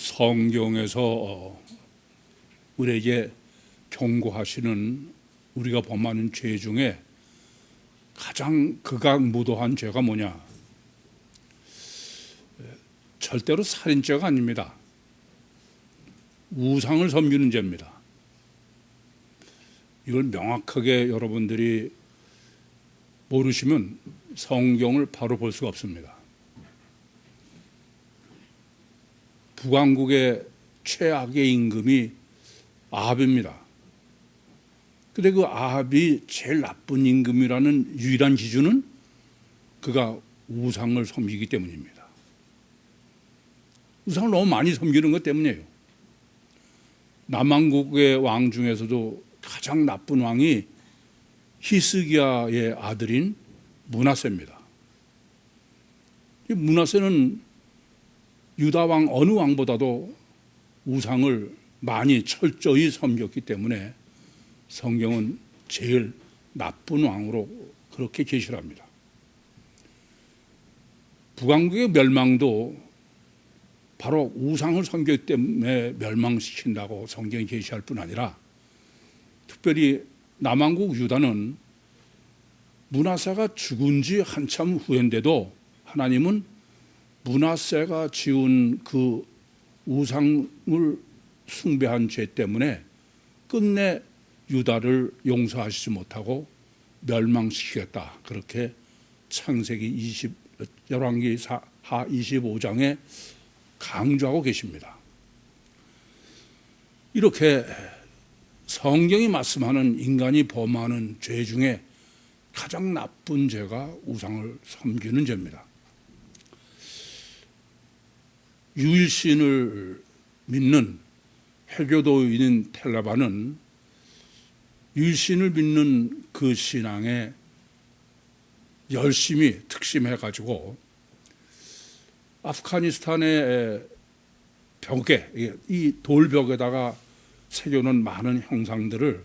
성경에서 우리에게 경고하시는 우리가 범하는 죄 중에 가장 극악무도한 죄가 뭐냐? 절대로 살인죄가 아닙니다. 우상을 섬기는 죄입니다. 이걸 명확하게 여러분들이 모르시면 성경을 바로 볼 수가 없습니다. 북왕국의 최악의 임금이 아합입니다. 근데 그 아합이 제일 나쁜 임금이라는 유일한 기준은 그가 우상을 섬기기 때문입니다. 우상을 너무 많이 섬기는 것 때문이에요. 남왕국의 왕 중에서도 가장 나쁜 왕이 히스기야의 아들인 므낫세입니다. 이 므낫세는 유다 왕 어느 왕보다도 우상을 많이 철저히 섬겼기 때문에 성경은 제일 나쁜 왕으로 그렇게 계시를 합니다. 북왕국의 멸망도 바로 우상을 섬겼기 때문에 멸망시킨다고 성경이 계시할 뿐 아니라 특별히 남왕국 유다는 므낫세가 죽은 지 한참 후인데도 하나님은 므낫세가 지은 그 우상을 숭배한 죄 때문에 끝내 유다를 용서하시지 못하고 멸망시키겠다. 그렇게 창세기 열왕기 하 25장에 강조하고 계십니다. 이렇게 성경이 말씀하는 인간이 범하는 죄 중에 가장 나쁜 죄가 우상을 섬기는 죄입니다. 유일신을 믿는 해교도인인 텔라바는 유일신을 믿는 그 신앙에 열심히 특심해가지고 아프가니스탄의 벽에, 이 돌벽에다가 새겨놓은 많은 형상들을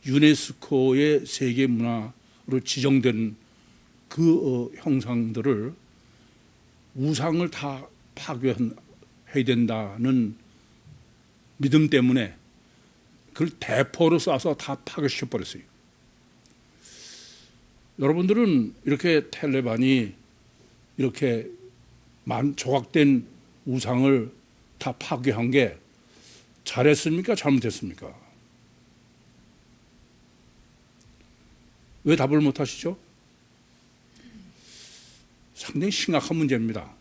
유네스코의 세계문화로 지정된 그 형상들을 우상을 다 파괴해야 된다는 믿음 때문에 그걸 대포로 쏴서 다 파괴시켜버렸어요. 여러분들은 이렇게 텔레반이 이렇게 조각된 우상을 다 파괴한 게 잘했습니까? 잘못했습니까? 왜 답을 못 하시죠? 상당히 심각한 문제입니다.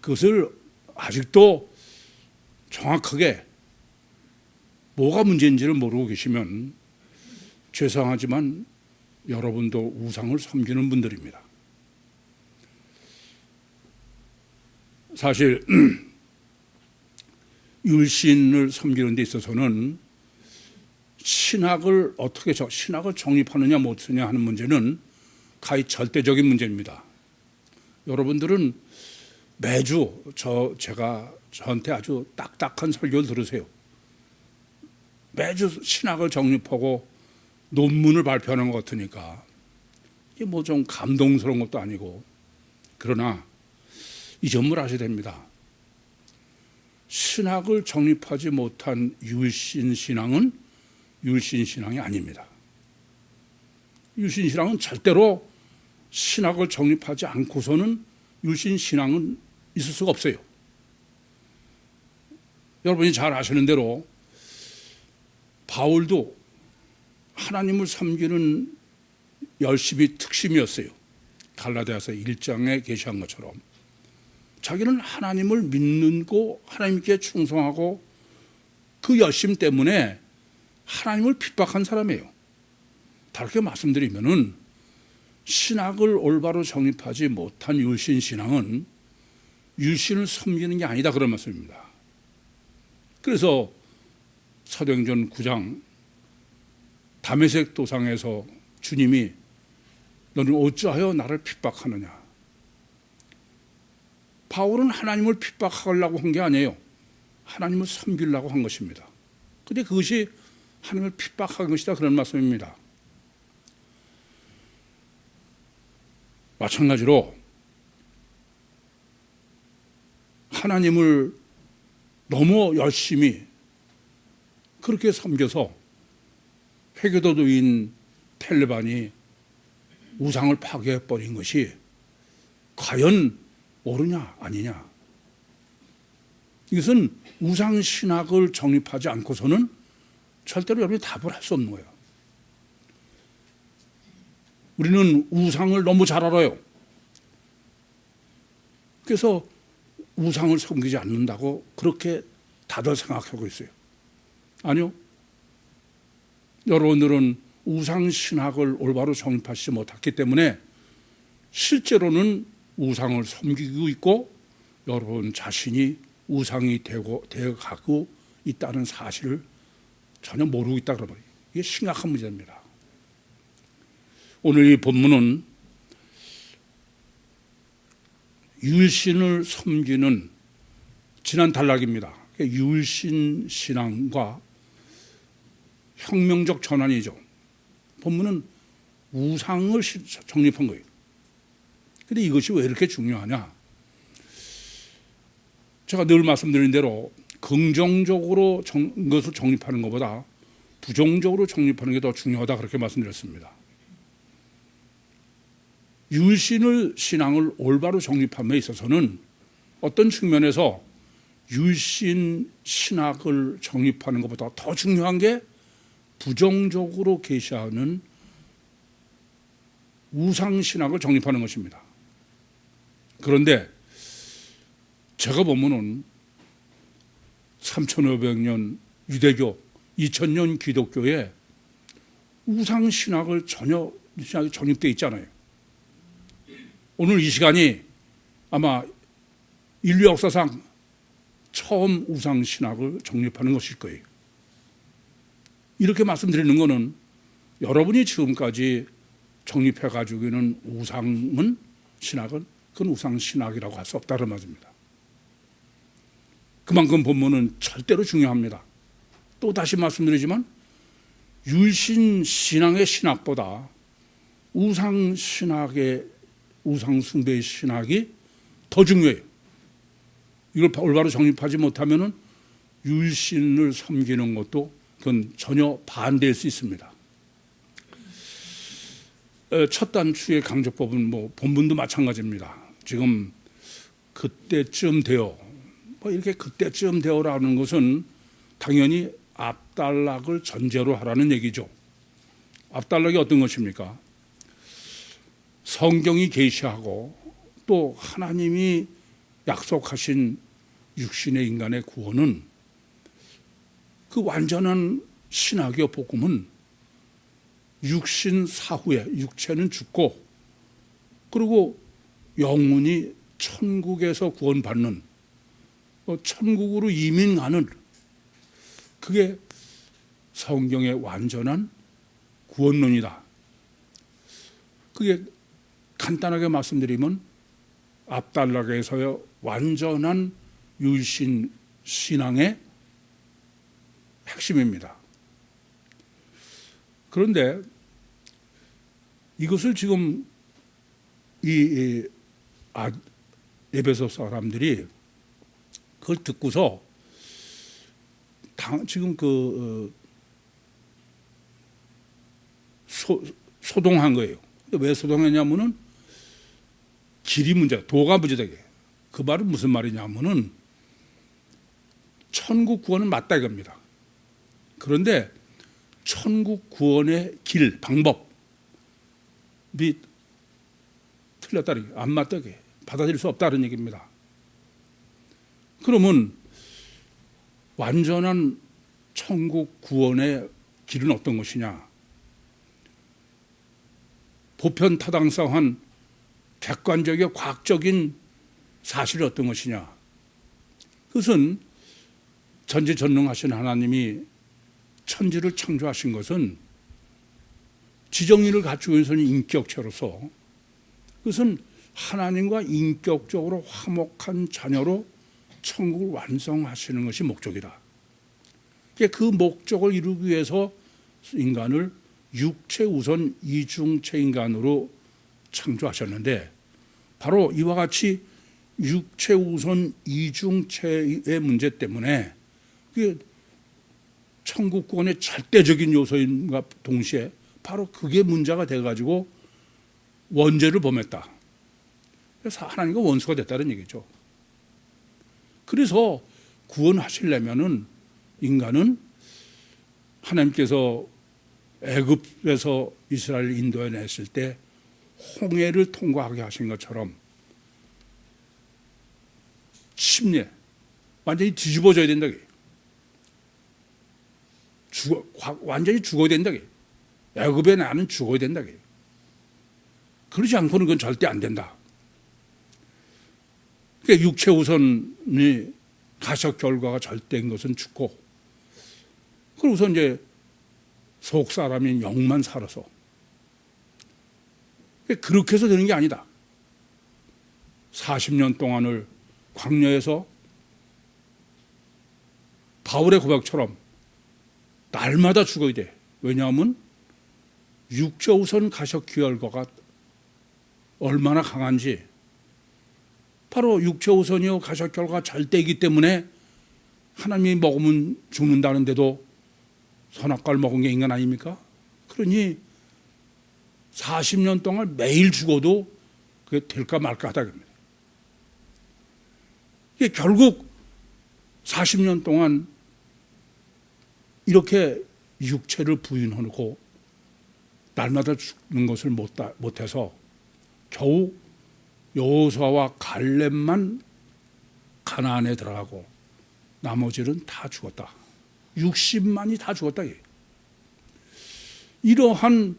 그것을 아직도 정확하게 뭐가 문제인지를 모르고 계시면 죄송하지만 여러분도 우상을 섬기는 분들입니다. 사실 율신을 섬기는 데 있어서는 신학을 어떻게 신학을 정립하느냐 못하느냐 하는 문제는 가히 절대적인 문제입니다. 여러분들은 매주 제가 저한테 아주 딱딱한 설교를 들으세요. 매주 신학을 정립하고 논문을 발표하는 것 같으니까 이게 뭐 좀 감동스러운 것도 아니고, 그러나 이 점을 아셔야 됩니다. 신학을 정립하지 못한 율신신앙은 율신신앙이 아닙니다. 율신신앙은 절대로 신학을 정립하지 않고서는 율신신앙은 있을 수가 없어요. 여러분이 잘 아시는 대로 바울도 하나님을 섬기는 열심히 특심이었어요. 갈라디아서 1장에 계시한 것처럼 자기는 하나님을 믿고 하나님께 충성하고 그 열심 때문에 하나님을 핍박한 사람이에요. 다르게 말씀드리면은 신학을 올바로 정립하지 못한 율신신앙은 율신을 섬기는 게 아니다, 그런 말씀입니다. 그래서 사도행전 9장 다메섹 도상에서 주님이 너는 어찌하여 나를 핍박하느냐. 바울은 하나님을 핍박하려고 한 게 아니에요. 하나님을 섬기려고 한 것입니다. 그런데 그것이 하나님을 핍박한 것이다, 그런 말씀입니다. 마찬가지로 하나님을 너무 열심히 그렇게 섬겨서 회계도도인 텔레반이 우상을 파괴해버린 것이 과연 옳으냐 아니냐. 이것은 우상신학을 정립하지 않고서는 절대로 여러분이 답을 할 수 없는 거예요. 우리는 우상을 너무 잘 알아요. 그래서 우상을 섬기지 않는다고 그렇게 다들 생각하고 있어요. 아니요. 여러분들은 우상신학을 올바로 정립하시지 못했기 때문에 실제로는 우상을 섬기고 있고 여러분 자신이 우상이 되어가고 있다는 사실을 전혀 모르고 있다 그러면 이게 심각한 문제입니다. 오늘 이 본문은 율신을 섬기는 지난 단락입니다. 율신 신앙과 혁명적 전환이죠. 본문은 우상을 정립한 거예요. 그런데 이것이 왜 이렇게 중요하냐? 제가 늘 말씀드린 대로 긍정적으로 이것을 정립하는 것보다 부정적으로 정립하는 게 더 중요하다 그렇게 말씀드렸습니다. 율신을 신앙을 올바로 정립함에 있어서는 어떤 측면에서 율신 신학을 정립하는 것보다 더 중요한 게 부정적으로 계시하는 우상 신학을 정립하는 것입니다. 그런데 제가 보면은 3,500년 유대교, 2,000년 기독교에 우상 신학을 전혀 신학이 정립되어 있잖아요. 오늘 이 시간이 아마 인류 역사상 처음 우상 신학을 정립하는 것일 거예요. 이렇게 말씀드리는 것은 여러분이 지금까지 정립해 가지고 있는 우상은 신학은 그건 우상 신학이라고 할 수 없다는 말입니다. 그만큼 본문은 절대로 중요합니다. 또 다시 말씀드리지만 율신 신앙의 신학보다 우상 신학의 우상 숭배의 신학이 더 중요해요. 이걸 올바로 정립하지 못하면은 율신을 섬기는 것도 그건 전혀 반대일 수 있습니다. 첫 단추의 강조법은 뭐 본문도 마찬가지입니다. 지금 그때쯤 되어 뭐 이렇게 그때쯤 되어라는 것은 당연히 앞단락을 전제로 하라는 얘기죠. 앞단락이 어떤 것입니까? 성경이 계시하고 또 하나님이 약속하신 육신의 인간의 구원은 그 완전한 신학의 복음은 육신 사후에 육체는 죽고 그리고 영혼이 천국에서 구원받는 천국으로 이민가는 그게 성경의 완전한 구원론이다. 그게 간단하게 말씀드리면 앞단락에서의 완전한 율신 신앙의 핵심입니다. 그런데 이것을 지금 이 에베소 사람들이 그걸 듣고서 지금 소동한 거예요. 왜 소동했냐면은 길이 문제, 도가 문제되게. 그 말은 무슨 말이냐면은 천국 구원은 맞다 이겁니다. 그런데 천국 구원의 길, 방법이 틀렸다는 게 안 맞다게 받아들일 수 없다는 얘기입니다. 그러면 완전한 천국 구원의 길은 어떤 것이냐? 보편타당성한 객관적이고 과학적인 사실이 어떤 것이냐? 그것은 전지전능하신 하나님이 천지를 창조하신 것은 지정의를 갖추고 있는 인격체로서 그것은 하나님과 인격적으로 화목한 자녀로 천국을 완성하시는 것이 목적이다. 그 목적을 이루기 위해서 인간을 육체 우선 이중체 인간으로 창조하셨는데 바로 이와 같이 육체 우선 이중체의 문제 때문에 그게 천국 구원의 절대적인 요소인과 동시에 바로 그게 문제가 돼가지고 원죄를 범했다. 그래서 하나님과 원수가 됐다는 얘기죠. 그래서 구원하시려면은 인간은 하나님께서 애굽에서 이스라엘을 인도해냈을 때 홍해를 통과하게 하신 것처럼 심리에 완전히 뒤집어져야 된다. 완전히 죽어야 된다. 애굽의 나는 죽어야 된다. 그러지 않고는 그건 절대 안 된다. 그러니까 육체 우선이 가셔 결과가 절대인 것은 죽고, 그러고서 이제 속 사람인 영만 살아서. 그렇게 해서 되는 게 아니다. 40년 동안을 광야에서 바울의 고백처럼 날마다 죽어야 돼. 왜냐하면 육체 우선 가셔 결과가 얼마나 강한지, 바로 육체 우선이요 가셔 결과가 절대이기 때문에 하나님이 먹으면 죽는다는데도 선악과를 먹은 게 인간 아닙니까? 그러니 40년 동안 매일 죽어도 그게 될까 말까 하다입니다. 이게 결국 40년 동안 이렇게 육체를 부인하고 날마다 죽는 것을 못해서 겨우 여호수아와 갈렙만 가나안에 들어가고 나머지는 다 죽었다. 60만이 다 죽었다. 이러한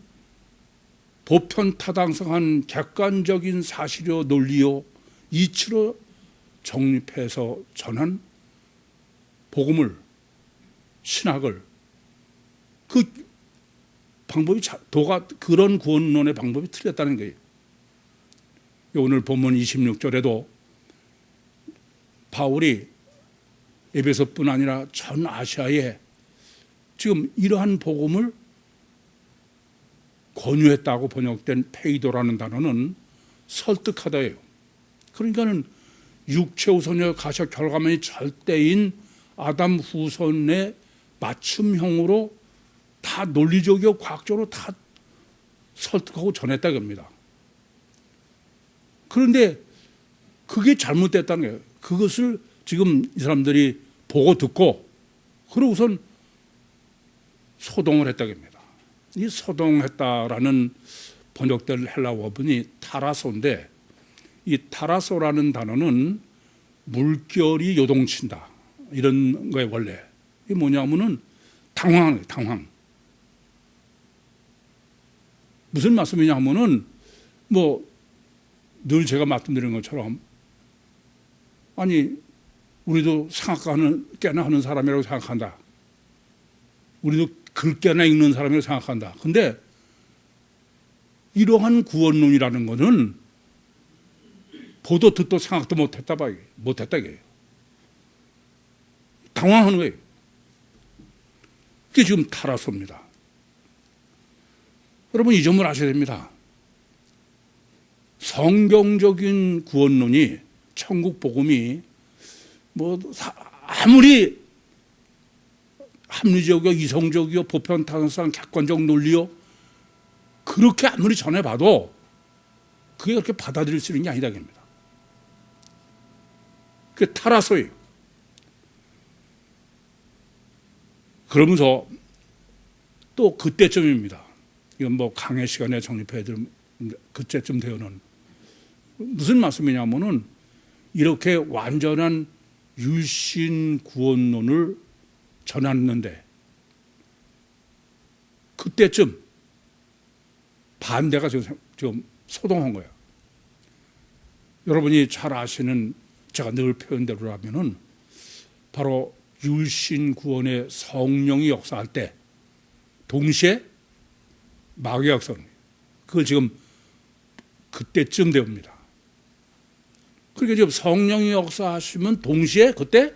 보편타당성한 객관적인 사실이요 논리요 이치로 정립해서 전한 복음을, 신학을, 그 방법이 그런 구원론의 방법이 틀렸다는 거예요. 오늘 본문 26절에도 바울이 에베소뿐 아니라 전 아시아에 지금 이러한 복음을 권유했다고 번역된 페이도라는 단어는 설득하다예요. 그러니까는 육체 우선의 가셔 결과만이 절대인 아담 후손의 맞춤형으로 다 논리적이고 과학적으로 다 설득하고 전했다 겁니다. 그런데 그게 잘못됐다는 거예요. 그것을 지금 이 사람들이 보고 듣고 그러고선 소동을 했다고 합니다. 이 소동했다라는 번역될 헬라 어분이 타라소인데, 이 타라소라는 단어는 물결이 요동친다 이런 거에 원래 이게 뭐냐면은 당황하는 거예요. 당황. 무슨 말씀이냐 하면은 늘 제가 말씀드린 것처럼, 아니 우리도 깨나 하는 사람이라고 생각한다. 우리도 글 깨나 읽는 사람이라고 생각한다. 근데 이러한 구원론이라는 것은 보도 듣도 생각도 못했다 이게. 당황하는 거예요. 그게 지금 타라소입니다. 여러분 이 점을 아셔야 됩니다. 성경적인 구원론이, 천국 복음이 아무리 합리적이고 이성적이고 보편타당성 객관적 논리요 그렇게 아무리 전해봐도 그게 그렇게 받아들일 수 있는 게 아니다 겁니다. 그게 타라소예요. 그러면서 또 그때쯤입니다. 이건 강의 시간에 정립해야 될 그때쯤 되어는 무슨 말씀이냐면은 이렇게 완전한 율신 구원론을 전했는데 그때쯤 반대가 지금 소동한 거예요. 여러분이 잘 아시는, 제가 늘 표현대로라면은 바로 율신 구원의 성령이 역사할 때 동시에 마귀 역사는 그걸 지금 그때쯤 되옵니다. 그러니까 지금 성령이 역사하시면 동시에 그때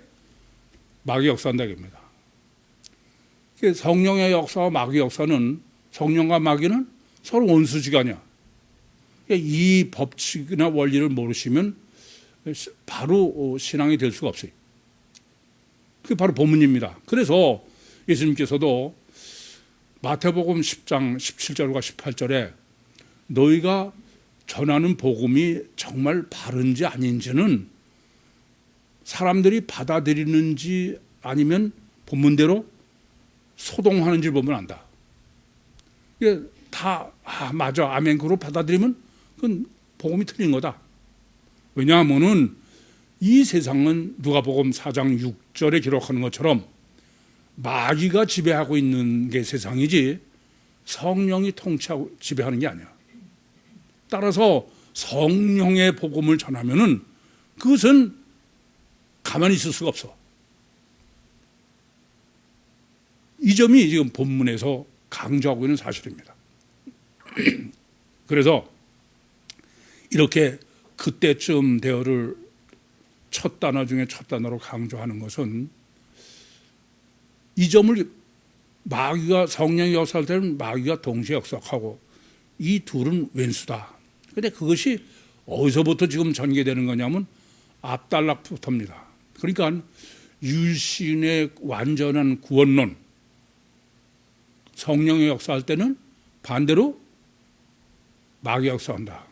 마귀 역사한다고 합니다. 성령의 역사와 마귀 역사는, 성령과 마귀는 서로 원수지간이야. 이 법칙이나 원리를 모르시면 바로 신앙이 될 수가 없어요. 그게 바로 본문입니다. 그래서 예수님께서도 마태복음 10장 17절과 18절에 너희가 전하는 복음이 정말 바른지 아닌지는 사람들이 받아들이는지 아니면 본문대로 소동하는지 보면 안다. 이게 다 맞아 아멘 그로 받아들이면 그건 복음이 틀린 거다. 왜냐하면은 이 세상은 누가복음 4장 6절에 기록하는 것처럼 마귀가 지배하고 있는 게 세상이지 성령이 통치하고 지배하는 게 아니야. 따라서 성령의 복음을 전하면은 그것은 가만히 있을 수가 없어. 이 점이 지금 본문에서 강조하고 있는 사실입니다. 그래서 이렇게 그때쯤 되어를 첫 단어 중에 첫 단어로 강조하는 것은 이 점을 마귀가 성령이 역사할 때는 마귀가 동시에 역사하고 이 둘은 왼수다. 그런데 그것이 어디서부터 지금 전개되는 거냐면 앞달락부터입니다. 그러니까 율신의 완전한 구원론, 성령의 역사할 때는 반대로 마귀가 역사한다.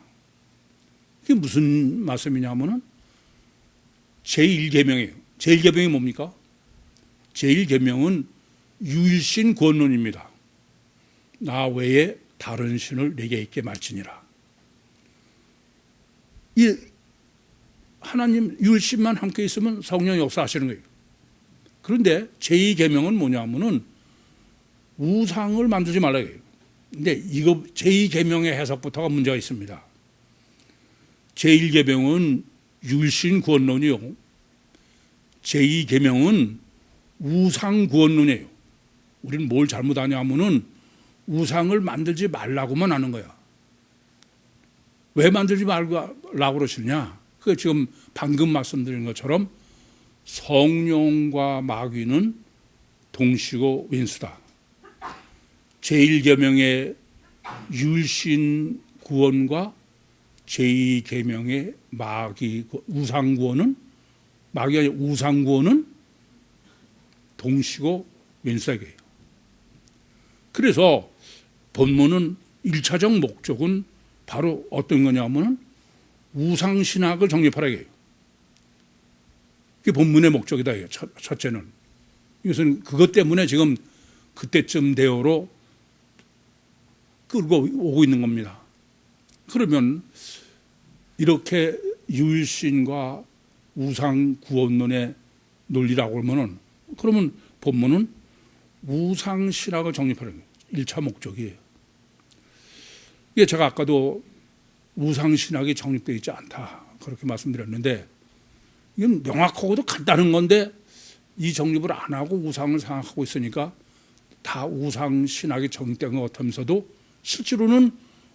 그게 무슨 말씀이냐면은 제1계명이에요. 제1계명이 뭡니까? 제1계명은 유일신 구원론입니다. 나 외에 다른 신을 내게 있게 말지니라. 이 하나님 유일신만 함께 있으면 성령 역사하시는 거예요. 그런데 제2계명은 뭐냐면은 우상을 만들지 말라고 해요. 근데 이거 제2계명의 해석부터가 문제가 있습니다. 제1계명은 유일신 구원론이요. 제2계명은 우상 구원론이에요. 우리는 뭘 잘못하냐 하면은 우상을 만들지 말라고만 하는 거야. 왜 만들지 말라고 그러시느냐? 그 지금 방금 말씀드린 것처럼 성령과 마귀는 동시고 왼수다. 제1계명의 율신 구원과 제2계명의 마귀 우상 구원은 마귀가 아니라 우상 구원은 동시고 왼수에게요. 그래서 본문은 1차적 목적은 바로 어떤 거냐면은 우상신학을 정립하라고 해요. 그게 본문의 목적이다. 첫째는. 이것은 그것 때문에 지금 그때쯤 되어로 끌고 오고 있는 겁니다. 그러면 이렇게 유일신과 우상 구원론의 논리라고 그러면 본문은 우상신학을 정립하는 거예요. 1차 목적이에요. 이게 제가 아까도 우상신학이 정립되어 있지 않다 그렇게 말씀드렸는데 이건 명확하고도 간단한 건데 이 정립을 안 하고 우상을 생각하고 있으니까 다 우상신학이 정립된 것 같으면서도 실제로는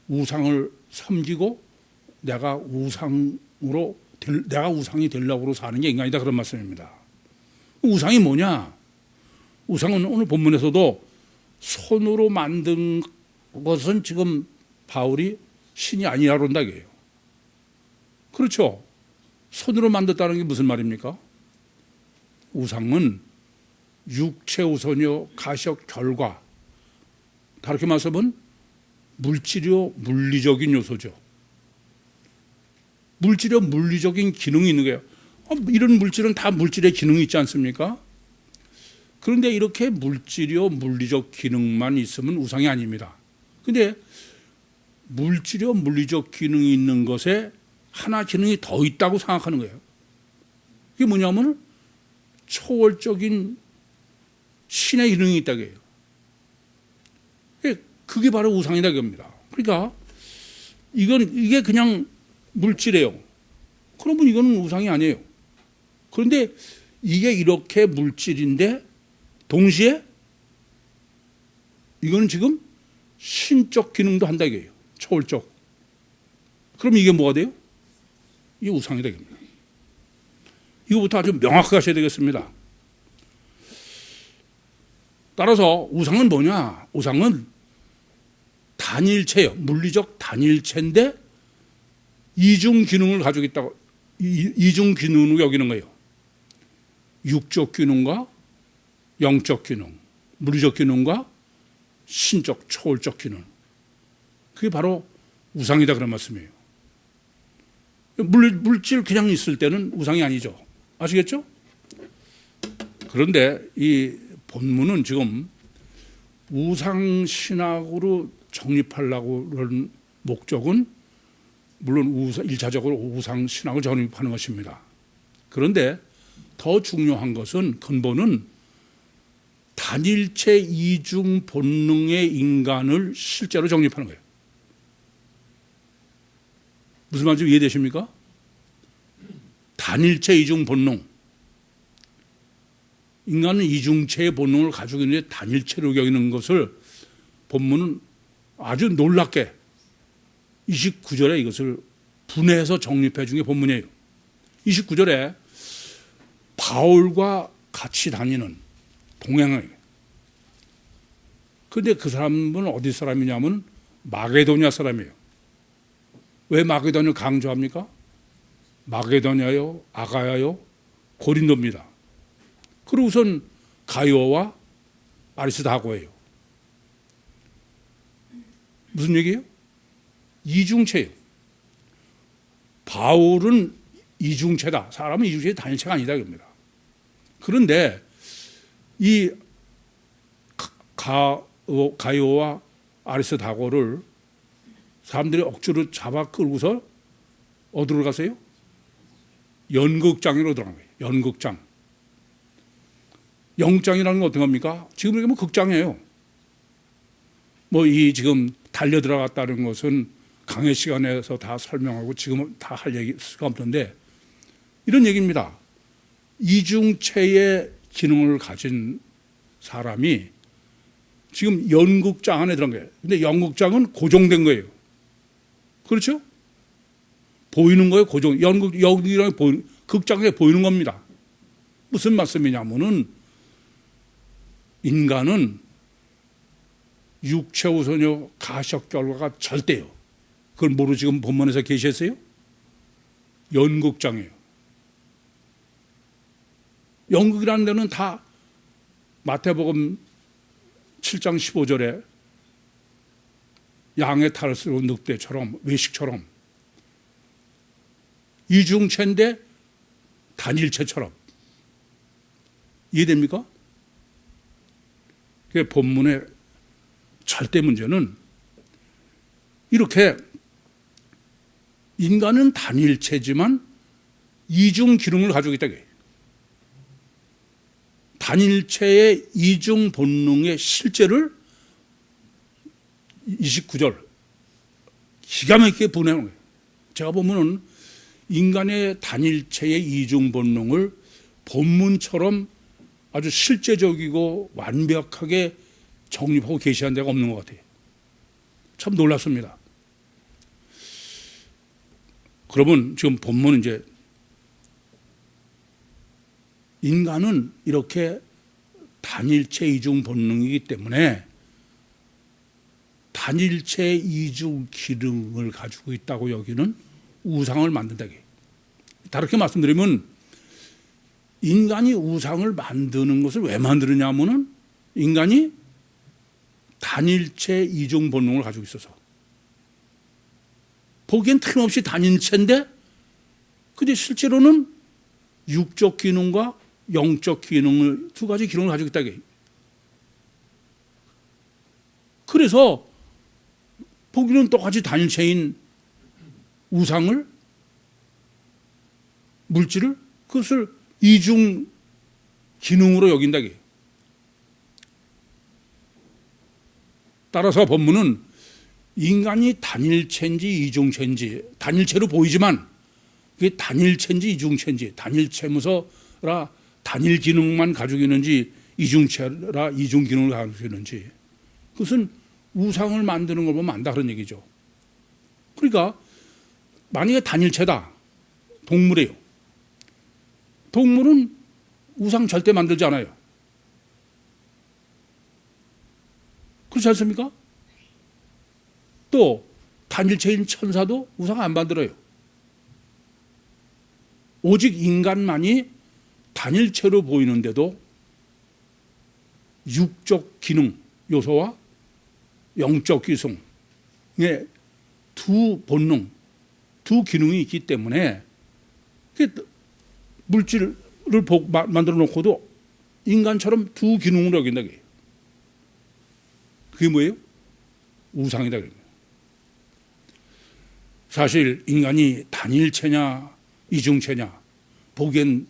우상을 섬기고 내가 우상이 되려고 사는 게 인간이다 그런 말씀입니다. 우상이 뭐냐? 우상은 오늘 본문에서도 손으로 만든 것은 지금 바울이 신이 아니라 그런다 이게요. 그렇죠? 손으로 만들었다는 게 무슨 말입니까? 우상은 육체 우선이요 가시적 결과 다르게 말하면 물질이요 물리적인 요소죠. 물질이요 물리적인 기능이 있는 거예요. 이런 물질은 다 물질의 기능이 있지 않습니까? 그런데 이렇게 물질이요 물리적 기능만 있으면 우상이 아닙니다. 그런데 물질이요 물리적 기능이 있는 것에 하나 기능이 더 있다고 생각하는 거예요. 그게 뭐냐면 초월적인 신의 기능이 있다고 해요. 그게 바로 우상이다 겁니다. 그러니까 이게 그냥 물질이에요. 그러면 이거는 우상이 아니에요. 그런데 이게 이렇게 물질인데 동시에 이거는 지금 신적 기능도 한다 이거예요. 초월적. 그럼 이게 뭐가 돼요? 이게 우상이다 이겁니다. 이거부터 아주 명확하게 하셔야 되겠습니다. 따라서 우상은 뭐냐? 우상은 단일체예요. 물리적 단일체인데 이중 기능을 가지고 있다고 이중 기능으로 여기는 거예요. 육적 기능과 영적 기능, 물리적 기능과 신적, 초월적 기능. 그게 바로 우상이다 그런 말씀이에요. 물질 그냥 있을 때는 우상이 아니죠. 아시겠죠? 그런데 이 본문은 지금 우상신학으로 정립하려고 그런 목적은 물론 일차적으로 우상신학을 정립하는 것입니다. 그런데 더 중요한 것은 근본은 단일체 이중 본능의 인간을 실제로 정립하는 거예요. 무슨 말인지 이해되십니까? 단일체 이중 본능. 인간은 이중체의 본능을 가지고 있는데 단일체로 여기는 것을 본문은 아주 놀랍게 29절에 이것을 분해해서 정립해 준 게 본문이에요. 29절에 바울과 같이 다니는 동행을. 그런데 그 사람은 어디 사람이냐면 마게도냐 사람이에요. 왜 마게도냐를 강조합니까? 마게도냐요, 아가야요, 고린도입니다. 그리고 우선 가이오와 아리스다고예요. 무슨 얘기예요? 이중체예요. 바울은 이중체다. 사람은 이중체의 단일체가 아니다 그럽니다. 그런데 이 가이오와 아리스다고를 사람들이 억지로 잡아 끌고서 어디로 가세요? 연극장으로 들어간 거예요. 연극장. 영장이라는 건 어떤 겁니까? 지금 얘기하면 극장이에요. 뭐 이 지금 달려 들어갔다는 것은 강의 시간에서 다 설명하고 지금은 다 할 얘기가 없는데 이런 얘기입니다. 이중체의 기능을 가진 사람이 지금 연극장 안에 들어간 거예요. 근데 연극장은 고정된 거예요. 그렇죠? 보이는 거예요. 고정. 연극이랑 극장에 보이는 겁니다. 무슨 말씀이냐면은 인간은 육체 우선요 가시적 결과가 절대요. 그걸 모르고 지금 본문에서 계시했어요? 연극장이에요. 연극이라는 데는 다 마태복음 7장 15절에 양의 탈을 쓰고 늑대처럼 외식처럼 이중체인데 단일체처럼 이해됩니까? 그 본문의 절대 문제는 이렇게 인간은 단일체지만 이중 기능을 가지고 있다. 단일체의 이중 본능의 실제를 29절 기가 막히게 분해하는 거예요. 제가 보면은 인간의 단일체의 이중 본능을 본문처럼 아주 실제적이고 완벽하게 정립하고 계시한 데가 없는 것 같아요. 참 놀랍습니다. 그러면 지금 본문은 이제 인간은 이렇게 단일체 이중 본능이기 때문에 단일체 이중 기능을 가지고 있다고 여기는 우상을 만든다. 다르게 말씀드리면 인간이 우상을 만드는 것을 왜 만드느냐 하면은 인간이 단일체 이중 본능을 가지고 있어서 보기엔 틀림없이 단일체인데 근데 실제로는 육적 기능과 영적 기능을 두 가지 기능을 가지고 있다. 그래서 보기는 똑같이 단일체인 우상을 물질을 그것을 이중 기능으로 여긴다. 따라서 본문은 인간이 단일체인지 이중체인지 단일체로 보이지만 그게 단일체인지 이중체인지 단일체무서라 단일 기능만 가지고 있는지 이중체라 이중 기능을 가지고 있는지 그것은 우상을 만드는 걸 보면 안다 그런 얘기죠. 그러니까 만약에 단일체다. 동물이에요. 동물은 우상 절대 만들지 않아요. 그렇지 않습니까? 또 단일체인 천사도 우상 안 만들어요. 오직 인간만이 단일체로 보이는데도 육적 기능 요소와 영적 기능의 두 본능, 두 기능이 있기 때문에 물질을 만들어 놓고도 인간처럼 두 기능을 여긴다. 그게 뭐예요? 우상이다. 사실 인간이 단일체냐 이중체냐 보기엔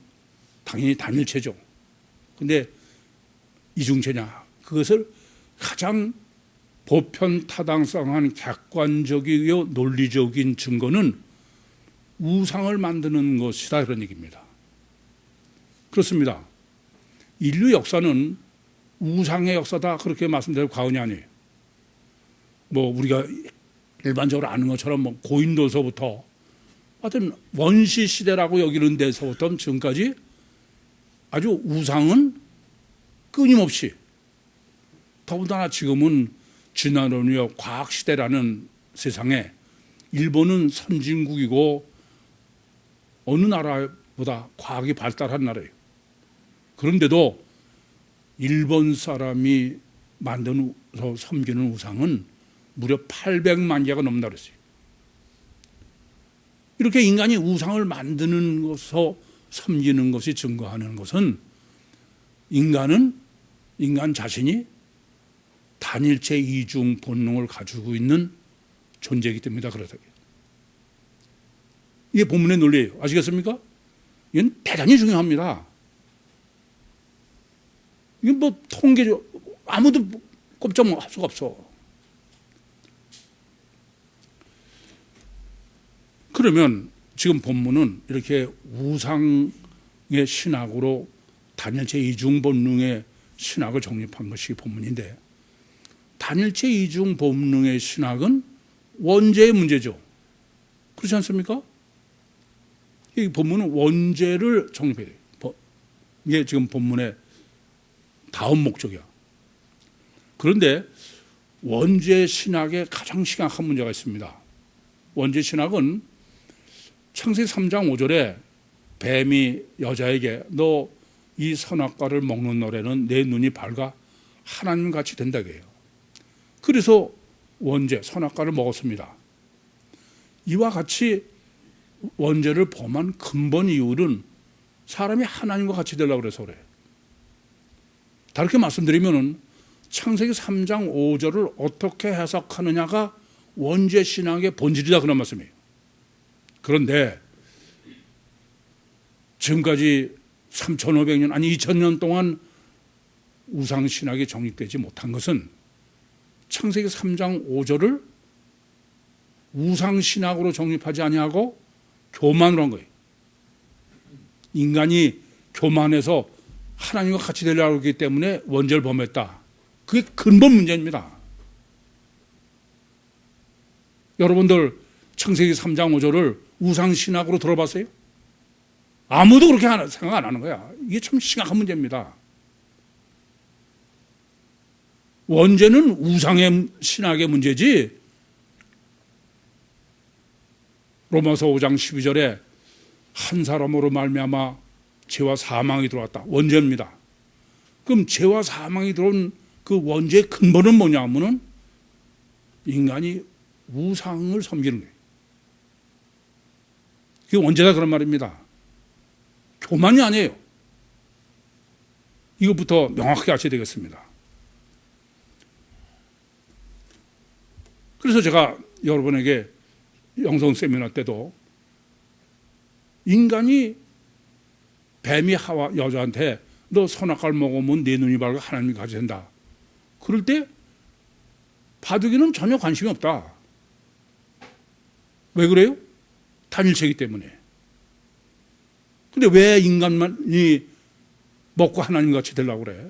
당연히 단일체죠. 근데 이중체냐 그것을 가장 보편타당성한 객관적이고 논리적인 증거는 우상을 만드는 것이다 그런 얘기입니다. 그렇습니다. 인류 역사는 우상의 역사다 그렇게 말씀드려도 과언이 아니에요. 뭐 우리가 일반적으로 아는 것처럼 뭐 고인도서부터 하여튼 원시 시대라고 여기는 데서부터 지금까지 아주 우상은 끊임없이, 더군다나 지금은 진화론이요 과학 시대라는 세상에 일본은 선진국이고 어느 나라보다 과학이 발달한 나라예요. 그런데도 일본 사람이 만들어서 섬기는 우상은 무려 800만 개가 넘는다고 그랬어요. 이렇게 인간이 우상을 만드는 것에서 섬기는 것이 증거하는 것은 인간 자신이 단일체 이중 본능을 가지고 있는 존재이기 때문이다 그러다. 이게 본문의 논리예요. 아시겠습니까? 이건 대단히 중요합니다. 이건 뭐 통계적 아무도 꼼짝할 수가 없어. 그러면 지금 본문은 이렇게 우상의 신학으로 단일체 이중 본능의 신학을 정립한 것이 본문인데, 단일체 이중 본능의 신학은 원죄의 문제죠. 그렇지 않습니까? 이 본문은 원죄를 정립해야 돼요. 이게 지금 본문의 다음 목적이야. 그런데 원죄 신학에 가장 심각한 문제가 있습니다. 원죄 신학은 창세기 3장 5절에 뱀이 여자에게 너 이 선악과를 먹는 날에는 내 눈이 밝아 하나님같이 된다고 해요. 그래서 원죄, 선악과를 먹었습니다. 이와 같이 원죄를 범한 근본 이유는 사람이 하나님과 같이 되려고 그래서 그래요. 다르게 말씀드리면 창세기 3장 5절을 어떻게 해석하느냐가 원죄 신앙의 본질이다 그런 말씀이에요. 그런데 지금까지 3,500년 아니 2,000년 동안 우상신학이 정립되지 못한 것은 창세기 3장 5절을 우상신학으로 정립하지 아니하고 교만으로 한 거예요. 인간이 교만해서 하나님과 같이 되려고 하기 때문에 원죄를 범했다. 그게 근본 문제입니다. 여러분들 창세기 3장 5절을 우상신학으로 들어봤어요? 아무도 그렇게 생각 안 하는 거야. 이게 참 심각한 문제입니다. 원죄는 우상의 신학의 문제지, 로마서 5장 12절에 한 사람으로 말미암아 죄와 사망이 들어왔다. 원죄입니다. 그럼 죄와 사망이 들어온 그 원죄의 근본은 뭐냐 하면은 인간이 우상을 섬기는 거예요. 그게 원죄다 그런 말입니다. 교만이 아니에요. 이것부터 명확하게 아셔야 되겠습니다. 그래서 제가 여러분에게 영성 세미나 때도 인간이 뱀이 하와 여자한테 너 선악과를 먹으면 내 눈이 밝아 하나님이 같이 된다. 그럴 때 바둑이는 전혀 관심이 없다. 왜 그래요? 단일체이기 때문에. 근데 왜 인간만이 먹고 하나님 같이 되려고 그래?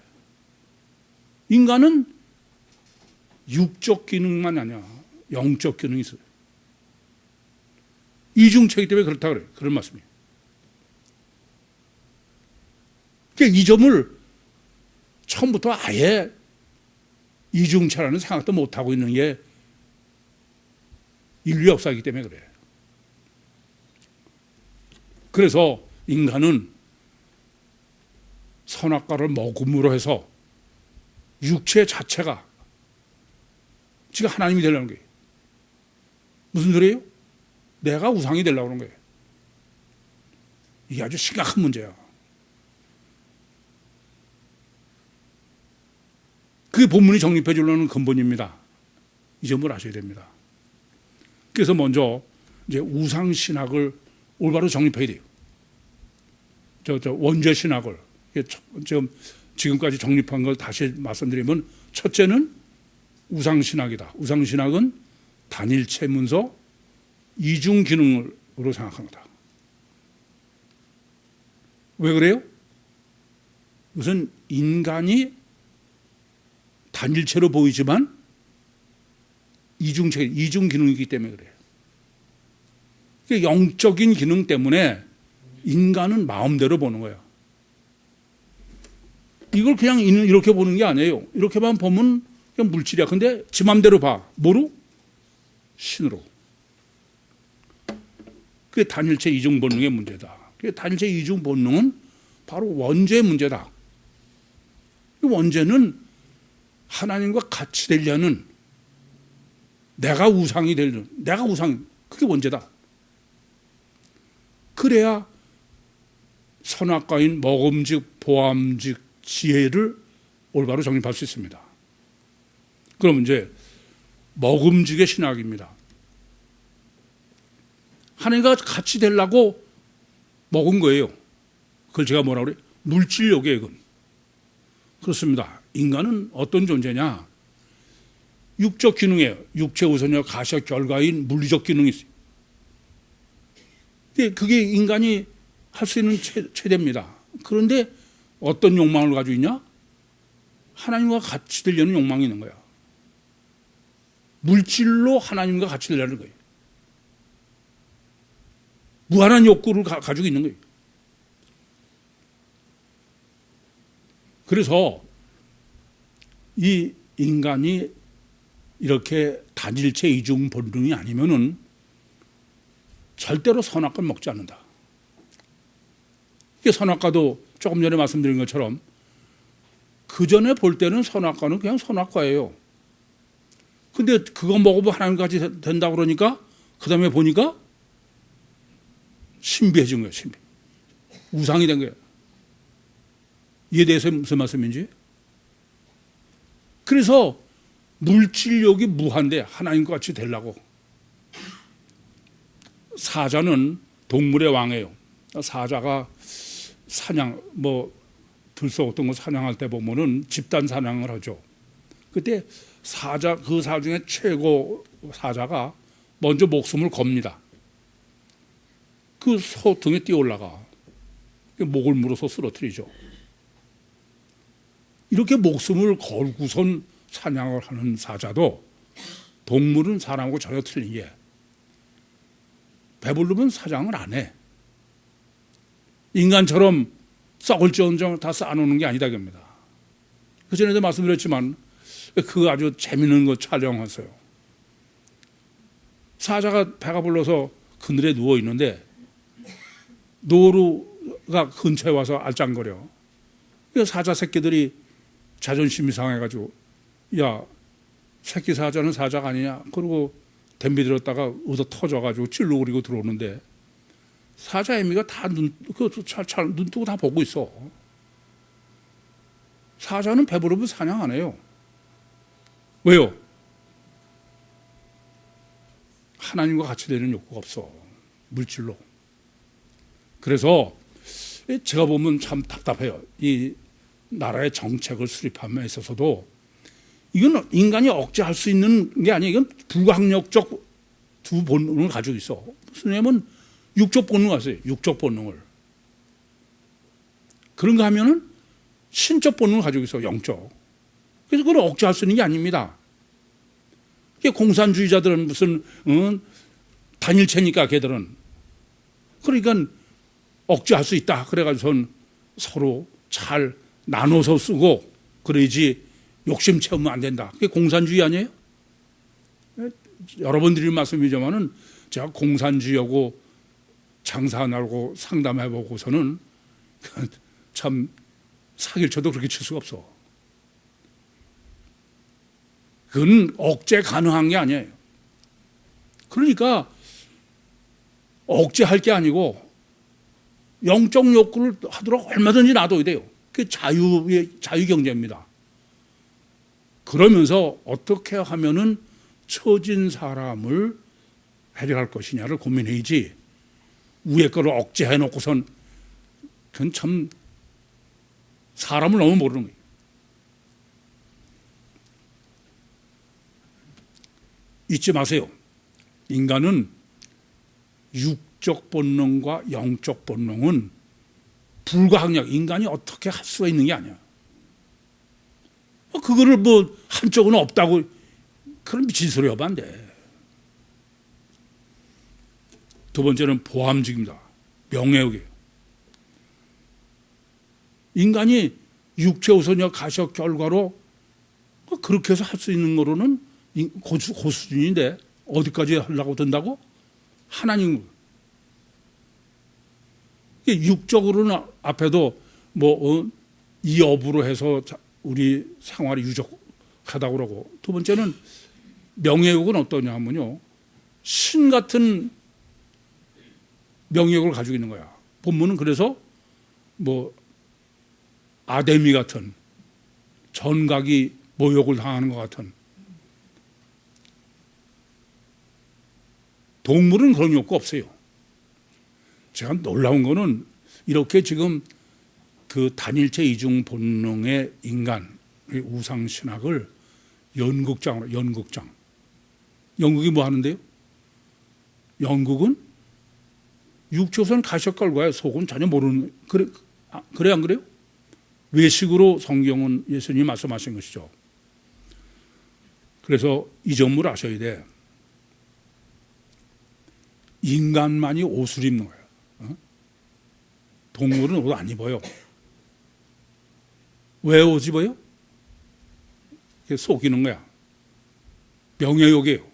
인간은 육적 기능만 아니야. 영적 기능이 있어요. 이중체이기 때문에 그렇다 그래요. 그런 말씀이에요. 그러니까 이 점을 처음부터 아예 이중체라는 생각도 못하고 있는 게 인류 역사이기 때문에 그래요. 그래서 인간은 선악과를 먹음으로 해서 육체 자체가 지가 하나님이 되려는 거예요. 무슨 소리예요? 내가 우상이 되려고 그런 거예요. 이게 아주 심각한 문제야. 그게 본문이 정립해 주려는 근본입니다. 이 점을 아셔야 됩니다. 그래서 먼저 이제 우상 신학을 올바로 정립해야 돼요. 원죄 신학을 지금까지 정립한 걸 다시 말씀드리면, 첫째는 우상 신학이다. 우상 신학은 단일체 문서 이중 기능으로 생각합니다. 왜 그래요? 우선 인간이 단일체로 보이지만 이중 기능이기 때문에 그래요. 영적인 기능 때문에 인간은 마음대로 보는 거예요. 이걸 그냥 이렇게 보는 게 아니에요. 이렇게만 보면 그냥 물질이야. 근데 지 맘대로 봐. 뭐로? 신으로. 그게 단일체 이중 본능의 문제다. 그 단일체 이중 본능은 바로 원죄의 문제다. 이 원죄는 하나님과 같이 되려는, 내가 우상이 되려는, 내가 우상, 그게 원죄다. 그래야 선악과인 먹음직, 보암직, 지혜를 올바로 정립할 수 있습니다. 그럼 이제 먹음직의 신학입니다. 하나님과 같이 되려고 먹은 거예요. 그걸 제가 뭐라고 그래요? 물질욕의 근. 그렇습니다. 인간은 어떤 존재냐? 육적 기능이에요. 육체 우선이요 가시적 결과인 물리적 기능이 있어요. 그게 인간이 할 수 있는 최대입니다. 그런데 어떤 욕망을 가지고 있냐? 하나님과 같이 되려는 욕망이 있는 거야. 물질로 하나님과 같이 되려는 거예요. 무한한 욕구를 가지고 있는 거예요. 그래서 이 인간이 이렇게 단일체 이중 본능이 아니면은 절대로 선악과를 먹지 않는다. 이게 선악과도 조금 전에 말씀드린 것처럼 그 전에 볼 때는 선악과는 그냥 선악과예요. 근데 그거 먹어보면 하나님같이 된다고 그러니까 그 다음에 보니까 신비해진 거예요. 신비. 우상이 된 거예요. 이해돼서 무슨 말씀인지? 그래서 물질욕이 무한대 하나님과 같이 되려고. 사자는 동물의 왕이에요. 사자가 사냥, 들소 어떤 거 사냥할 때 보면은 집단 사냥을 하죠. 그때 그 사 중에 최고 사자가 먼저 목숨을 겁니다. 그 소 등에 뛰어 올라가. 목을 물어서 쓰러뜨리죠. 이렇게 목숨을 걸고선 사냥을 하는 사자도 동물은 사람하고 전혀 틀린 게, 배부르면 사냥을 안 해. 인간처럼 썩을지언정 다 쌓아놓는 게 아니다 겁니다. 그전에도 말씀드렸지만 그 아주 재미있는 거 촬영하세요. 사자가 배가 불러서 그늘에 누워 있는데 노루가 근처에 와서 알짱거려. 사자 새끼들이 자존심이 상해가지고, 야, 새끼 사자는 사자가 아니냐. 그러고 덤비 들었다가 얻어 터져가지고 찔러그리고 들어오는데 사자 애미가 다 눈 뜨고 다 보고 있어. 사자는 배부르면 사냥 안 해요. 왜요? 하나님과 같이 되는 욕구가 없어. 물질로. 그래서 제가 보면 참 답답해요. 이 나라의 정책을 수립함에 있어서도 이건 인간이 억제할 수 있는 게 아니에요. 이건 불가항력적 두 본능을 가지고 있어. 무슨 얘기냐면 육적 본능을 가져요. 육적 본능을. 그런가 하면은 신적 본능을 가지고 있어. 영적. 그래서 그걸 억제할 수 있는 게 아닙니다. 이게 공산주의자들은 무슨 단일체니까 걔들은. 그러니까 억제할 수 있다. 그래가지고선 서로 잘 나눠서 쓰고 그래야지 욕심 채우면 안 된다. 그게 공산주의 아니에요? 여러 번 드린 말씀이지만은 제가 공산주의하고 장사하고 상담해보고서는 참 사기를 쳐도 그렇게 칠 수가 없어. 그건 억제 가능한 게 아니에요. 그러니까 억제할 게 아니고 영적 욕구를 하도록 얼마든지 놔둬야 돼요. 그게 자유경제입니다. 그러면서 어떻게 하면은 처진 사람을 해결할 것이냐를 고민해야지, 위에 거를 억제해 놓고선 그건 참 사람을 너무 모르는 거예요. 잊지 마세요. 인간은 육적 본능과 영적 본능은 불가항력, 인간이 어떻게 할 수가 있는 게 아니야. 그거를 뭐 한쪽은 없다고, 그런 미친 소리 하면 안 돼. 두 번째는 보암직입니다. 명예욕이에요. 인간이 육체 우선적 가셔 결과로 그렇게 해서 할 수 있는 거로는 고수준인데 어디까지 하려고 든다고? 하나님. 육적으로는 앞에도 뭐 이 업으로 해서 우리 생활이 유족하다고 그러고, 두 번째는 명예욕은 어떠냐 하면요, 신 같은 명예욕을 가지고 있는 거야. 본문은 그래서 뭐 아데미 같은, 전각이 모욕을 당하는 것 같은. 동물은 그런 욕구 없어요. 제가 놀라운 거는 이렇게 지금 그 단일체 이중 본능의 인간, 우상신학을 연극장으로, 영국이 뭐 하는데요? 영국은 육조선 가셔걸과의 속은 전혀 모르는, 그래 안 그래요? 외식으로 성경은 예수님이 말씀하신 것이죠. 그래서 이 점을 아셔야 돼. 인간만이 옷을 입는 거예요. 동물은 옷 안 입어요. 왜 옷 입어요? 속이는 거야. 명예욕이에요.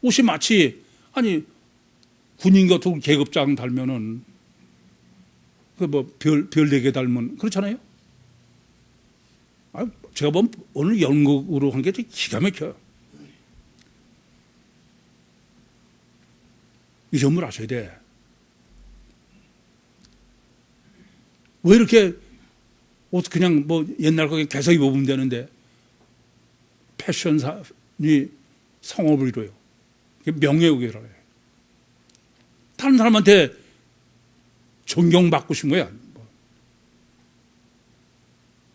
옷이 마치, 아니, 군인 같은 계급장 달면은, 그 뭐, 별 4개 달면, 그렇잖아요? 제가 보면 오늘 연극으로 한 게 기가 막혀요. 이 점을 아셔야 돼. 왜 이렇게 옷 그냥 뭐 옛날 거에 계속 입어보면 되는데 패션이 성업을 이뤄요. 명예욕이라고 해요. 다른 사람한테 존경받고 싶은 거야.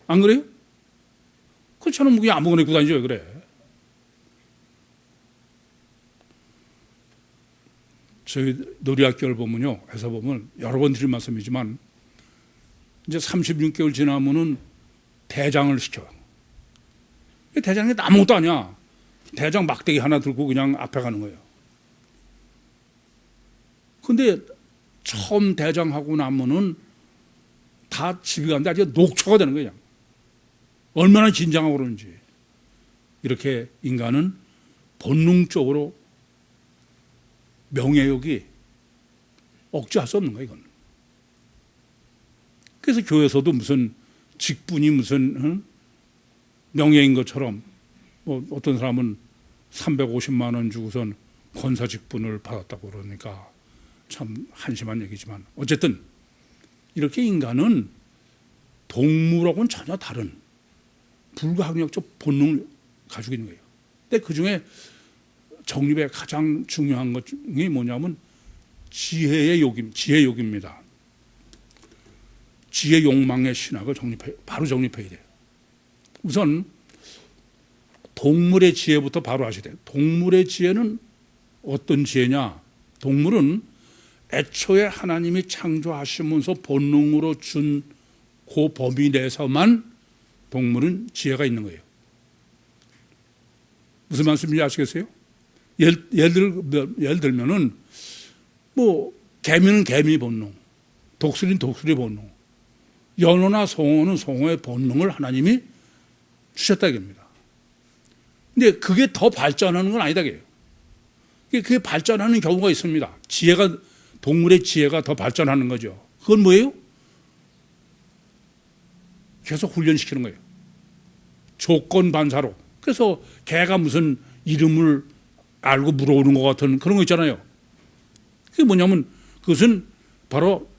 안 그래요? 그렇잖아. 그냥 아무거나 입고 다니죠. 왜 그래? 저희 놀이학교를 보면요, 해서 보면 여러 번 드린 말씀이지만 이제 36개월 지나면은 대장을 시켜요. 대장이 아무것도 아니야. 대장 막대기 하나 들고 그냥 앞에 가는 거예요. 근데 처음 대장하고 나면은 다 집에 가는데 아주 녹초가 되는 거예요. 얼마나 긴장하고 그러는지. 이렇게 인간은 본능적으로 명예욕이 억제할 수 없는 거예요, 이건. 그래서 교회에서도 무슨 직분이 무슨 명예인 것처럼, 뭐 어떤 사람은 350만 원 주고선 권사 직분을 받았다고 그러니까 참 한심한 얘기지만, 어쨌든 이렇게 인간은 동물하고는 전혀 다른 불가항력적 본능을 가지고 있는 거예요. 근데 그중에 정립의 가장 중요한 것 중에 뭐냐면 지혜의 욕입니다. 지혜 욕망의 신학을 바로 정립해야 돼요. 우선 동물의 지혜부터 바로 아셔야 돼요. 동물의 지혜는 어떤 지혜냐? 동물은 애초에 하나님이 창조하시면서 본능으로 준 그 범위 내에서만 동물은 지혜가 있는 거예요. 무슨 말씀인지 아시겠어요? 예를 들면은 뭐 개미는 개미 본능, 독수리는 독수리 본능, 연어나 송어는 송어의 본능을 하나님이 주셨다 이겁니다. 근데 그게 더 발전하는 건 아니다 이게요. 그게 발전하는 경우가 있습니다. 동물의 지혜가 더 발전하는 거죠. 그건 뭐예요? 계속 훈련시키는 거예요. 조건 반사로. 그래서 개가 무슨 이름을 알고 물어오는 것 같은 그런 거 있잖아요. 그게 뭐냐면 그것은 바로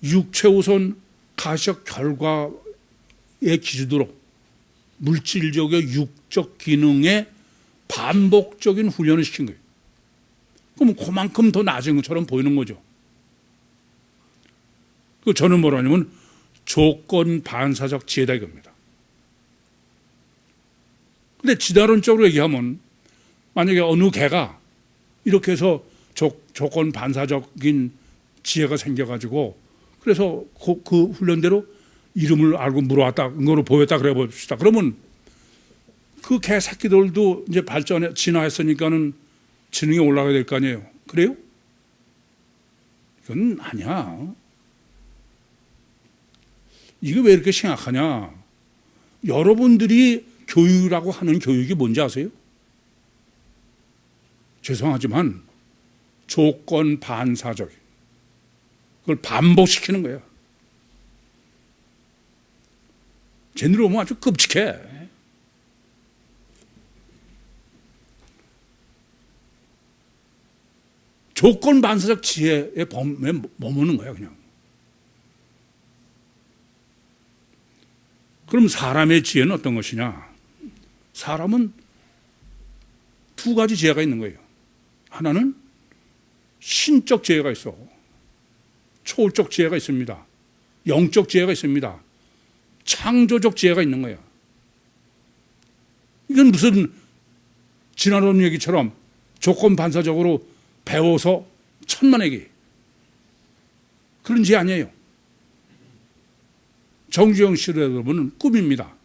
육체우선 가시적 결과의 기준으로 물질적의 육적 기능에 반복적인 훈련을 시킨 거예요. 그럼 그만큼 더 나아진 것처럼 보이는 거죠. 저는 뭐라냐면 조건 반사적 지혜다 이겁니다. 근데 진화론적으로 얘기하면 만약에 어느 개가 이렇게 해서 조건 반사적인 지혜가 생겨가지고 그래서 그 훈련대로 이름을 알고 물어왔다, 그거로 보였다 그래 봅시다. 그러면 그 개 새끼들도 이제 진화했으니까는 지능이 올라가야 될 거 아니에요. 그래요? 이건 아니야. 이게 왜 이렇게 심각하냐? 여러분들이 교육이라고 하는 교육이 뭔지 아세요? 죄송하지만 조건 반사적, 그걸 반복시키는 거야. 쟤네로 보면 아주 끔찍해. 조건 반사적 지혜의 범위에 머무는 거야, 그냥. 그럼 사람의 지혜는 어떤 것이냐? 사람은 두 가지 지혜가 있는 거예요. 하나는 신적 지혜가 있어. 초월적 지혜가 있습니다. 영적 지혜가 있습니다. 창조적 지혜가 있는 거예요. 이건 무슨 진화론 얘기처럼 조건 반사적으로 배워서 천만에게 그런 지혜 아니에요. 정주영 씨를 여러분은 꿈입니다.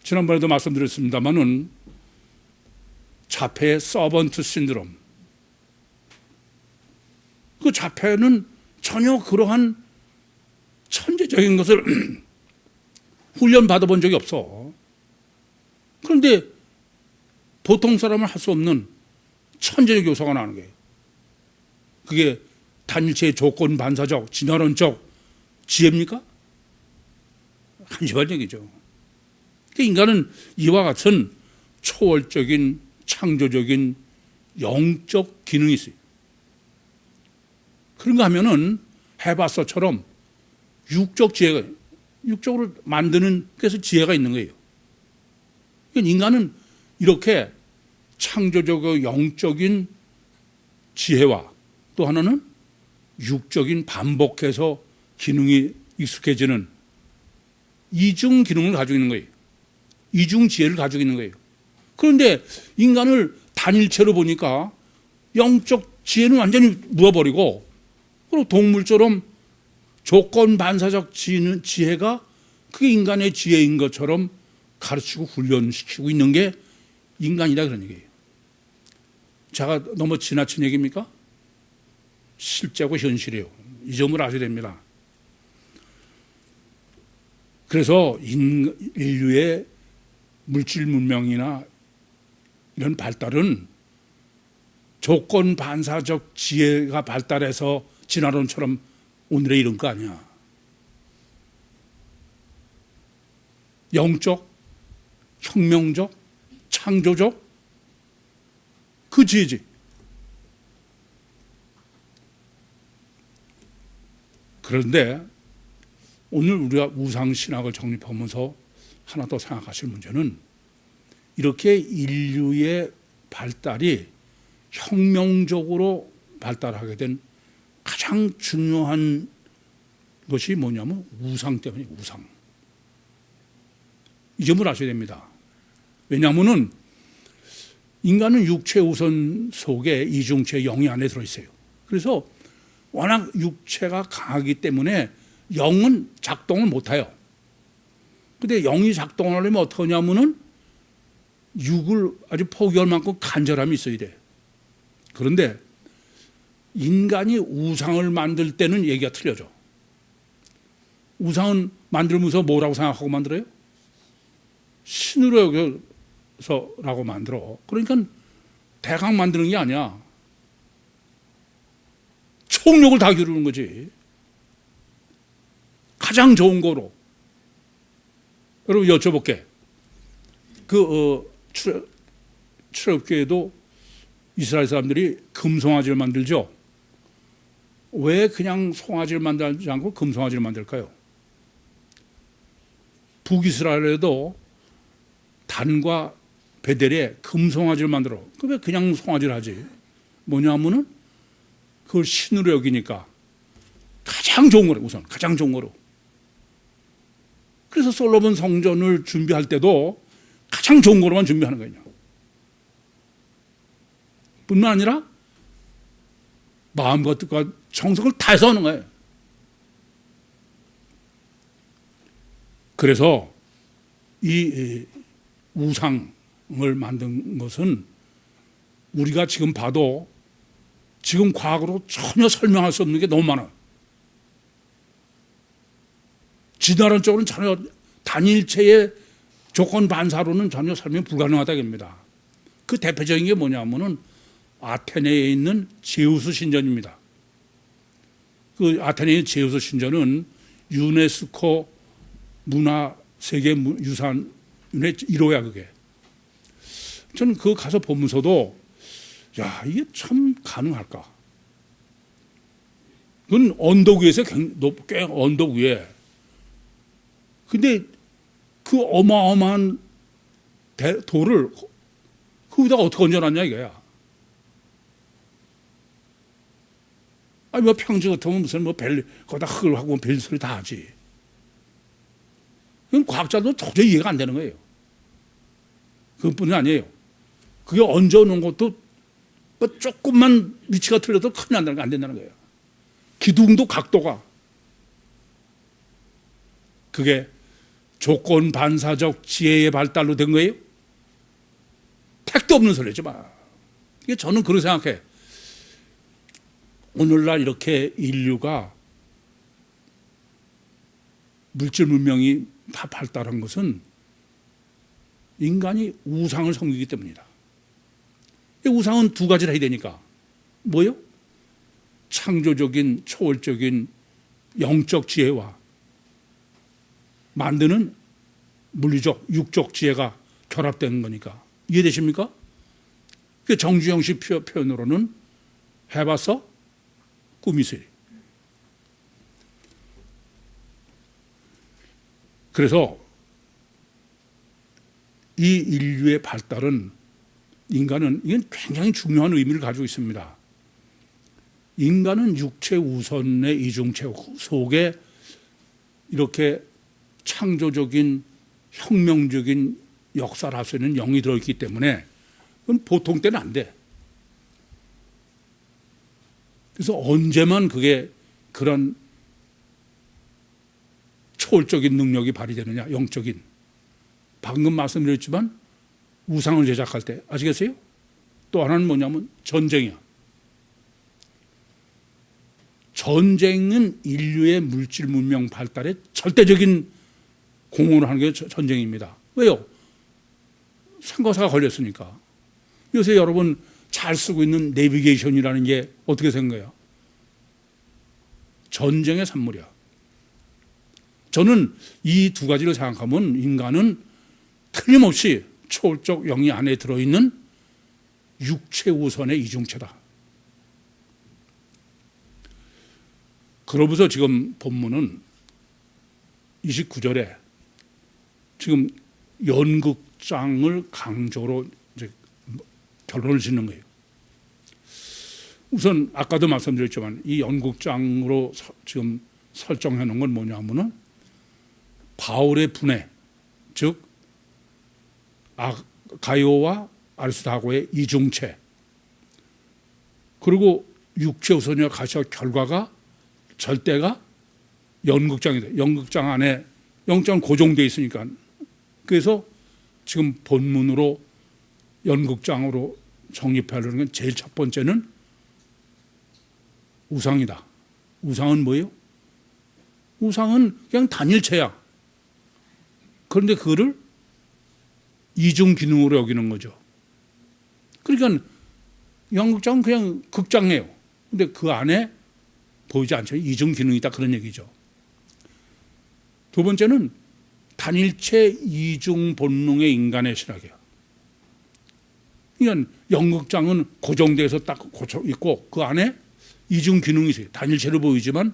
지난번에도 말씀드렸습니다만은 자폐의 서번트 신드롬. 그 자폐는 전혀 그러한 천재적인 것을 훈련 받아본 적이 없어. 그런데 보통 사람은 할 수 없는 천재적 요소가 나는 거예요. 그게 단일체의 조건 반사적, 진화론적 지혜입니까? 한시발적이죠. 인간은 이와 같은 초월적인 창조적인 영적 기능이 있어요. 그런가 하면은 해바서처럼 육적 지혜가, 육적으로 만드는, 그래서 지혜가 있는 거예요. 인간은 이렇게 창조적이고 영적인 지혜와 또 하나는 육적인 반복해서 기능이 익숙해지는 이중 기능을 가지고 있는 거예요. 이중 지혜를 가지고 있는 거예요. 그런데 인간을 단일체로 보니까 영적 지혜는 완전히 묻어버리고, 그리고 동물처럼 조건 반사적 지혜가 그게 인간의 지혜인 것처럼 가르치고 훈련시키고 있는 게 인간이다, 그런 얘기예요. 제가 너무 지나친 얘기입니까? 실제고 현실이에요. 이 점을 아셔야 됩니다. 그래서 인류의 물질 문명이나 이런 발달은 조건 반사적 지혜가 발달해서 진화론처럼 오늘의 이런 거 아니야. 영적, 혁명적, 창조적 그 지혜지. 그런데 오늘 우리가 우상신학을 정립하면서 하나 더 생각하실 문제는 이렇게 인류의 발달이 혁명적으로 발달하게 된 가장 중요한 것이 뭐냐면 우상 때문이에요. 우상. 이 점을 아셔야 됩니다. 왜냐하면 인간은 육체 우선 속에 이중체 영이 안에 들어있어요. 그래서 워낙 육체가 강하기 때문에 영은 작동을 못해요. 근데 영이 작동하려면 어떻게 하냐면은 육을 아주 포기할 만큼 간절함이 있어야 돼. 그런데 인간이 우상을 만들 때는 얘기가 틀려져. 우상은 만들면서 뭐라고 생각하고 만들어요? 신으로 여겨서라고 만들어. 그러니까 대강 만드는 게 아니야. 총력을 다 기르는 거지. 가장 좋은 거로. 여러분 여쭤볼게. 출애굽기에도 이스라엘 사람들이 금송아지를 만들죠. 왜 그냥 송아지를 만들지 않고 금송아지를 만들까요? 북이스라엘에도 단과 베델에 금송아지를 만들어. 왜 그냥 송아지를 하지? 뭐냐면은 그걸 신으로 여기니까 가장 좋은 거로, 우선 가장 좋은 거로. 그래서 솔로몬 성전을 준비할 때도 가장 좋은 거로만 준비하는 거예요. 뿐만 아니라 마음과 뜻과 정성을 다해서 하는 거예요. 그래서 이 우상을 만든 것은 우리가 지금 봐도 지금 과학으로 전혀 설명할 수 없는 게 너무 많아요. 진화론적으로는 전혀 단일체의 조건 반사로는 전혀 설명이 불가능하다고 합니다. 그 대표적인 게 뭐냐면은 아테네에 있는 제우스 신전입니다. 그 아테네의 제우스 신전은 유네스코 문화 세계 유산의 1호야 그게. 저는 그거 가서 보면서도 야 이게 참 가능할까? 그건 언덕 위에서 높게 언덕 위에. 근데 그 어마어마한 돌을 거기다가 어떻게 얹어놨냐 이거야. 아니 뭐 평지 같으면 무슨 뭐 거기다 흙을 하고 벨 소리 다 하지. 그건 과학자도 도저히 이해가 안 되는 거예요. 그것뿐이 아니에요. 그게 얹어놓은 것도 뭐 조금만 위치가 틀려도 큰일 안 된다는 거예요. 기둥도 각도가. 그게 조건 반사적 지혜의 발달로 된 거예요? 택도 없는 소리지 마. 이게 저는 그렇게 생각해. 오늘날 이렇게 인류가 물질 문명이 다 발달한 것은 인간이 우상을 섬기기 때문이다. 우상은 두 가지를 해야 되니까. 뭐요? 창조적인 초월적인 영적 지혜와 만드는 물리적 육적 지혜가 결합되는 거니까. 이해되십니까? 그 정주영 씨 표현으로는 해봤어? 꿈이세요. 그래서 이 인류의 발달은 인간은 이건 굉장히 중요한 의미를 가지고 있습니다. 인간은 육체 우선의 이중체 속에 이렇게 창조적인 혁명적인 역사를 할 수 있는 영이 들어있기 때문에 그건 보통 때는 안 돼. 그래서 언제만 그게 그런 초월적인 능력이 발휘되느냐, 영적인. 방금 말씀드렸지만 우상을 제작할 때 아시겠어요? 또 하나는 뭐냐면 전쟁이야. 전쟁은 인류의 물질 문명 발달에 절대적인 공헌을 하는 게 전쟁입니다. 왜요? 생과사가 걸렸으니까. 요새 여러분 잘 쓰고 있는 내비게이션이라는 게 어떻게 생겨요? 전쟁의 산물이야. 저는 이 두 가지를 생각하면 인간은 틀림없이 초월적 영이 안에 들어있는 육체 우선의 이중체다. 그러면서 지금 본문은 29절에 지금 연극장을 강조로 이제 결론을 짓는 거예요. 우선 아까도 말씀드렸지만 이 연극장으로 지금 설정해 놓은 건 뭐냐 하면은 바울의 분해, 즉 가이오와 아리스타고의 이중체, 그리고 육체 우선이와 가시와 결과가 절대가 연극장이다. 연극장 안에 영장 고정되어 있으니까. 그래서 지금 본문으로 연극장으로 정립하려는 건 제일 첫 번째는 우상이다. 우상은 뭐예요? 우상은 그냥 단일체야. 그런데 그거를 이중 기능으로 여기는 거죠. 그러니까 연극장은 그냥 극장이에요. 근데 그 안에 보이지 않죠. 이중 기능이 있다 그런 얘기죠. 두 번째는 단일체 이중 본능의 인간의 신학이에요. 그러니까 연극장은 고정돼서 딱 고쳐 있고 그 안에 이중 기능이 있어요. 단일체로 보이지만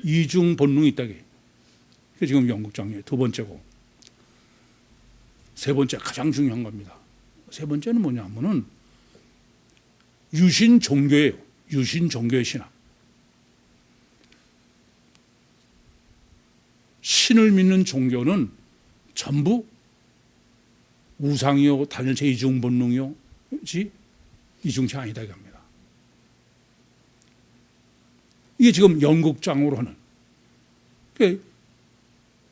이중 본능이 있다. 그게 지금 연극장이에요. 두 번째고. 세 번째 가장 중요한 겁니다. 세 번째는 뭐냐면은 유신 종교예요. 유신 종교의 신학. 신을 믿는 종교는 전부 우상이요, 단일체 이중 본능이요, 이중체 아니다 이겁니다. 이게 지금 연극장으로 하는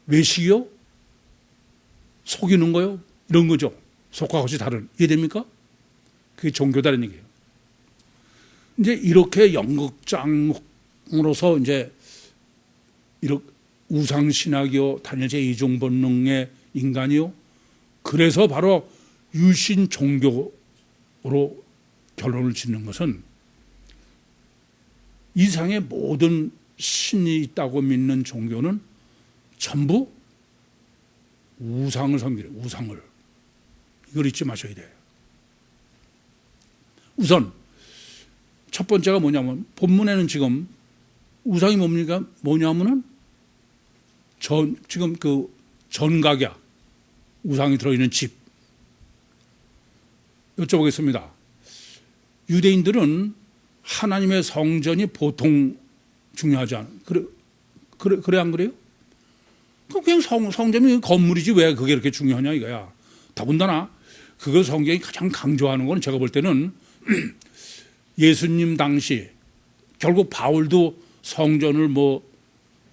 외식이요, 속이는 거요, 이런 거죠. 속과 겉이 다른. 이해됩니까? 그게 종교다는 얘기예요. 이제 이렇게 연극장으로서 이제 이렇게 우상신학이요, 단일체 이중 본능의 인간이요. 그래서 바로 유신 종교로 결론을 짓는 것은 이상의 모든 신이 있다고 믿는 종교는 전부 우상을 섬기래. 우상을. 이걸 잊지 마셔야 돼요. 우선 첫 번째가 뭐냐면 본문에는 지금 우상이 뭡니까? 뭐냐면은 지금 그 전각이야. 우상이 들어있는 집. 여쭤보겠습니다. 유대인들은 하나님의 성전이 보통 중요하지 않아요. 그래 안 그래요? 그냥 성전이 건물이지 왜 그게 이렇게 중요하냐 이거야. 더군다나 그거 성경이 가장 강조하는 건 제가 볼 때는 예수님 당시 결국 바울도 성전을 뭐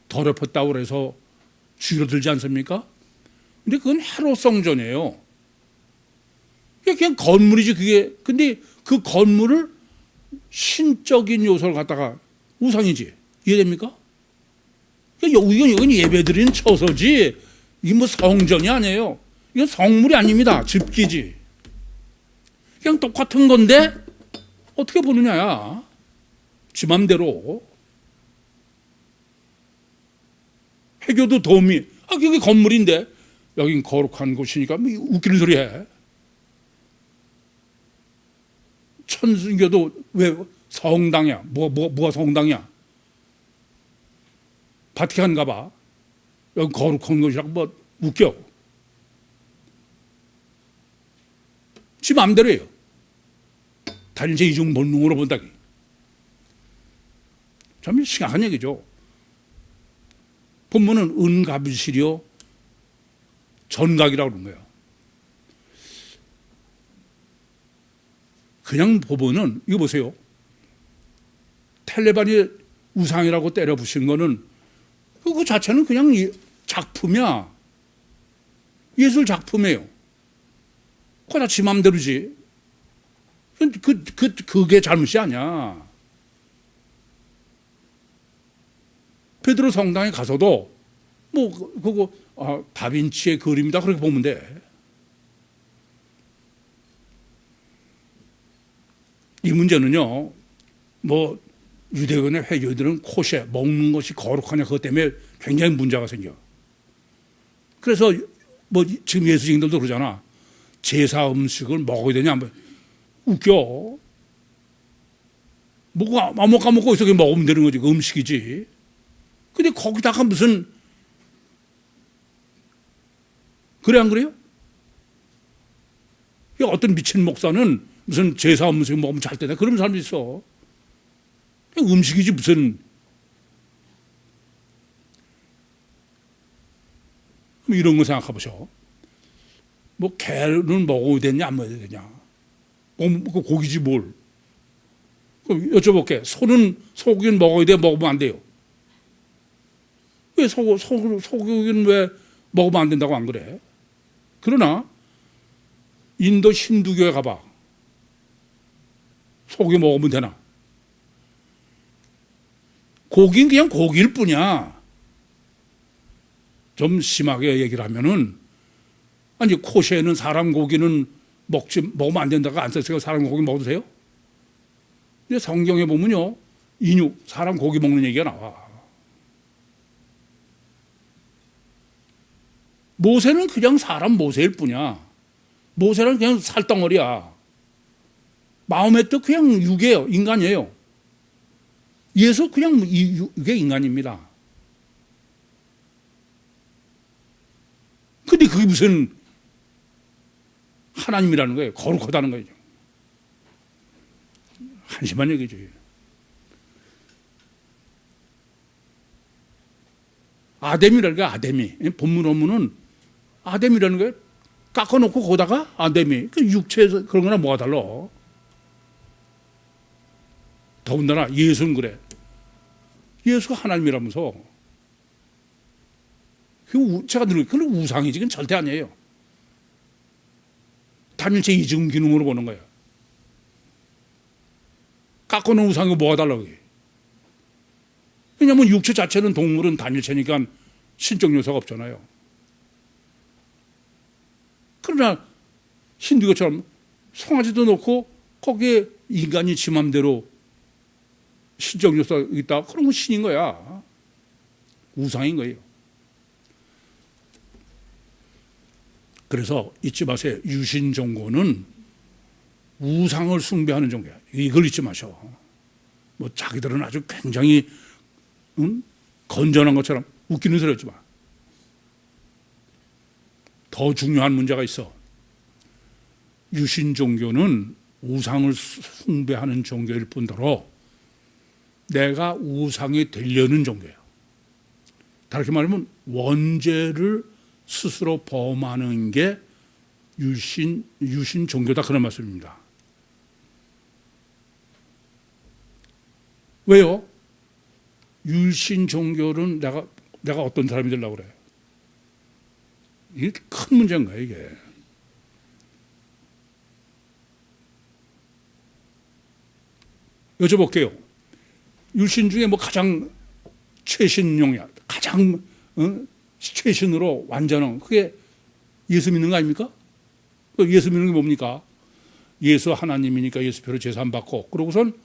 더럽혔다고 그래서 줄여들지 않습니까? 근데 그건 헤롯 성전이에요. 그냥 건물이지 그게. 근데 그 건물을 신적인 요소를 갖다가 우상이지. 이해됩니까? 이건 예배드리는 처소지. 이게 뭐 성전이 아니에요. 이건 성물이 아닙니다. 집기지. 그냥 똑같은 건데 어떻게 보느냐야. 지 맘대로. 해교도 도움이. 여기 건물인데 여긴 거룩한 곳이니까 뭐 웃기는 소리 해. 천주교도 왜 성당이야? 뭐가 성당이야? 바티칸 가봐. 여기 거룩한 곳이라고 뭐 웃겨. 지 마음대로 해요. 단일체 이중 본능으로 본다기. 참 심각한 얘기죠. 본문은 은가비실이요 전각이라고 그러는 거예요. 그냥 보면은 이거 보세요. 텔레반이 우상이라고 때려 부신 거는 그 자체는 그냥 작품이야. 예술 작품이에요. 그거 다 지 맘대로지. 그게 잘못이 아니야. 베드로 성당에 가서도 뭐 그거 다빈치의 그림이다 그렇게 보면 돼. 이 문제는요. 뭐 유대인의 회교들은 코셰 먹는 것이 거룩하냐 그것 때문에 굉장히 문제가 생겨. 그래서 뭐 지금 예수님들도 그러잖아. 제사 음식을 먹어야 되냐? 뭐 웃겨. 뭐가 아무 까먹고 있어 먹으면 되는 거지. 그 음식이지. 근데 거기다가 무슨 그래 안 그래요? 어떤 미친 목사는 무슨 제사 음식 먹으면 잘 되나 그런 사람도 있어. 음식이지 무슨. 이런 거 생각해 보셔. 뭐 개는 먹어야 되냐 안 먹어야 되냐. 그 고기지 뭘. 그럼 여쭤볼게. 소고기는 먹어야 돼 먹으면 안 돼요. 왜 소고기는 왜 먹으면 안 된다고 안 그래? 그러나 인도 힌두교에 가봐. 소고기 먹으면 되나? 고기는 그냥 고기일 뿐이야. 좀 심하게 얘기를 하면은 아니 코셰는 사람 고기는 먹으면 안 된다고 안 썼어요. 사람 고기 먹어도 돼요? 근데 성경에 보면요, 인육, 사람 고기 먹는 얘기가 나와. 모세는 그냥 사람 모세일 뿐이야. 모세는 그냥 살덩어리야. 마음의 뜻 그냥 육이에요. 인간이에요. 예수 그냥 이게 인간입니다. 근데 그게 무슨 하나님이라는 거예요. 거룩하다는 거죠. 한심한 얘기죠. 아담이라는 게 아담이. 본문 원문은 아담이라는 게 깎아놓고 거다가 아담이. 그 육체에서 그런 거나 뭐가 달라. 더군다나 예수는 그래. 예수가 하나님이라면서. 제가 늘 그건 우상이지. 그건 절대 아니에요. 단일체 이중 기능으로 보는 거예요. 깎아놓은 우상이 뭐가 달라 그게. 왜냐하면 육체 자체는 동물은 단일체니까 신적 요소가 없잖아요. 그러나 힌두교처럼 송아지도 놓고 거기에 인간이 지 맘대로 신적 요소가 있다. 그런 건 신인 거야. 우상인 거예요. 그래서 잊지 마세요. 유신 종교는 우상을 숭배하는 종교야. 이걸 잊지 마셔. 뭐 자기들은 아주 굉장히 건전한 것처럼 웃기는 소리 하지 마. 더 중요한 문제가 있어. 유신 종교는 우상을 숭배하는 종교일 뿐더러 내가 우상이 되려는 종교예요. 다르게 말하면 원죄를 스스로 범하는 게 유신 종교다 그런 말씀입니다. 왜요? 유신 종교는 내가 어떤 사람이 되려고 그래? 이게 큰 문제인 거야, 이게. 여쭤볼게요. 유신 중에 뭐 가장 최신용이야, 가장 최신으로 완전한 그게 예수 믿는 거 아닙니까? 예수 믿는 게 뭡니까? 예수 하나님이니까 예수표로 제사 받고 그러고선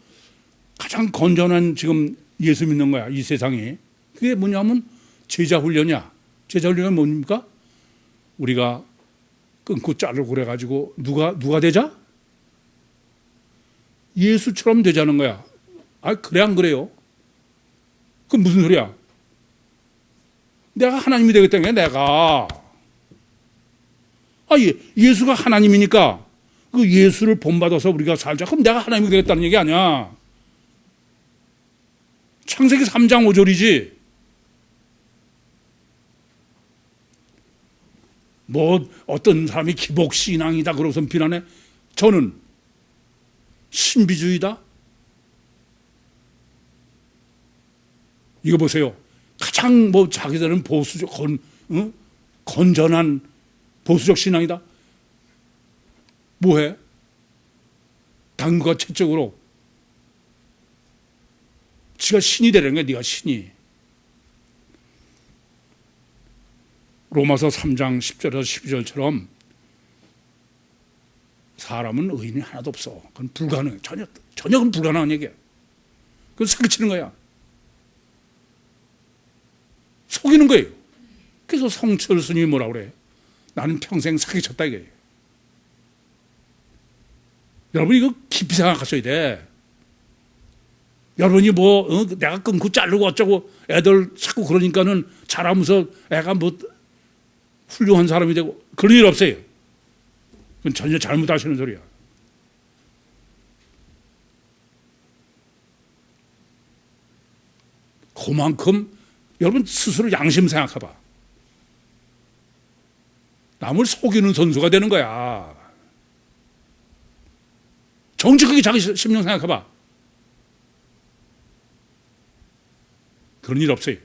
가장 건전한 지금 예수 믿는 거야, 이 세상이. 그게 뭐냐면 제자 훈련이야. 제자 훈련은 뭡니까? 우리가 끊고 자르고 그래가지고 누가 되자? 예수처럼 되자는 거야. 아, 그래 안 그래요? 그건 무슨 소리야? 내가 하나님이 되겠다는 게 내가. 예수가 하나님이니까 그 예수를 본받아서 우리가 살자. 그럼 내가 하나님이 되겠다는 얘기 아니야. 창세기 3장 5절이지. 뭐 어떤 사람이 기복신앙이다 그러고서 비난해. 저는 신비주의다. 이거 보세요. 가장 뭐 자기들은 보수적 건전한 보수적 신앙이다. 뭐해? 당과 채적으로 지가 신이 되는 거야. 네가 신이. 로마서 3장 10절에서 12절처럼 사람은 의인이 하나도 없어. 그건 불가능해. 전혀 그건 불가능한 얘기야. 그건 사기치는 거야. 속이는 거예요. 그래서 성철 스님이 뭐라고 그래? 나는 평생 사기쳤다 이게. 여러분 이거 깊이 생각하셔야 돼. 여러분이 내가 끊고 자르고 어쩌고 애들 자꾸 그러니까는 자라면서 애가 뭐 훌륭한 사람이 되고 그런 일 없어요. 그건 전혀 잘못하시는 소리야. 그만큼 여러분 스스로 양심 생각해봐. 남을 속이는 선수가 되는 거야. 정직하게 자기 심령 생각해봐. 그런 일 없어요.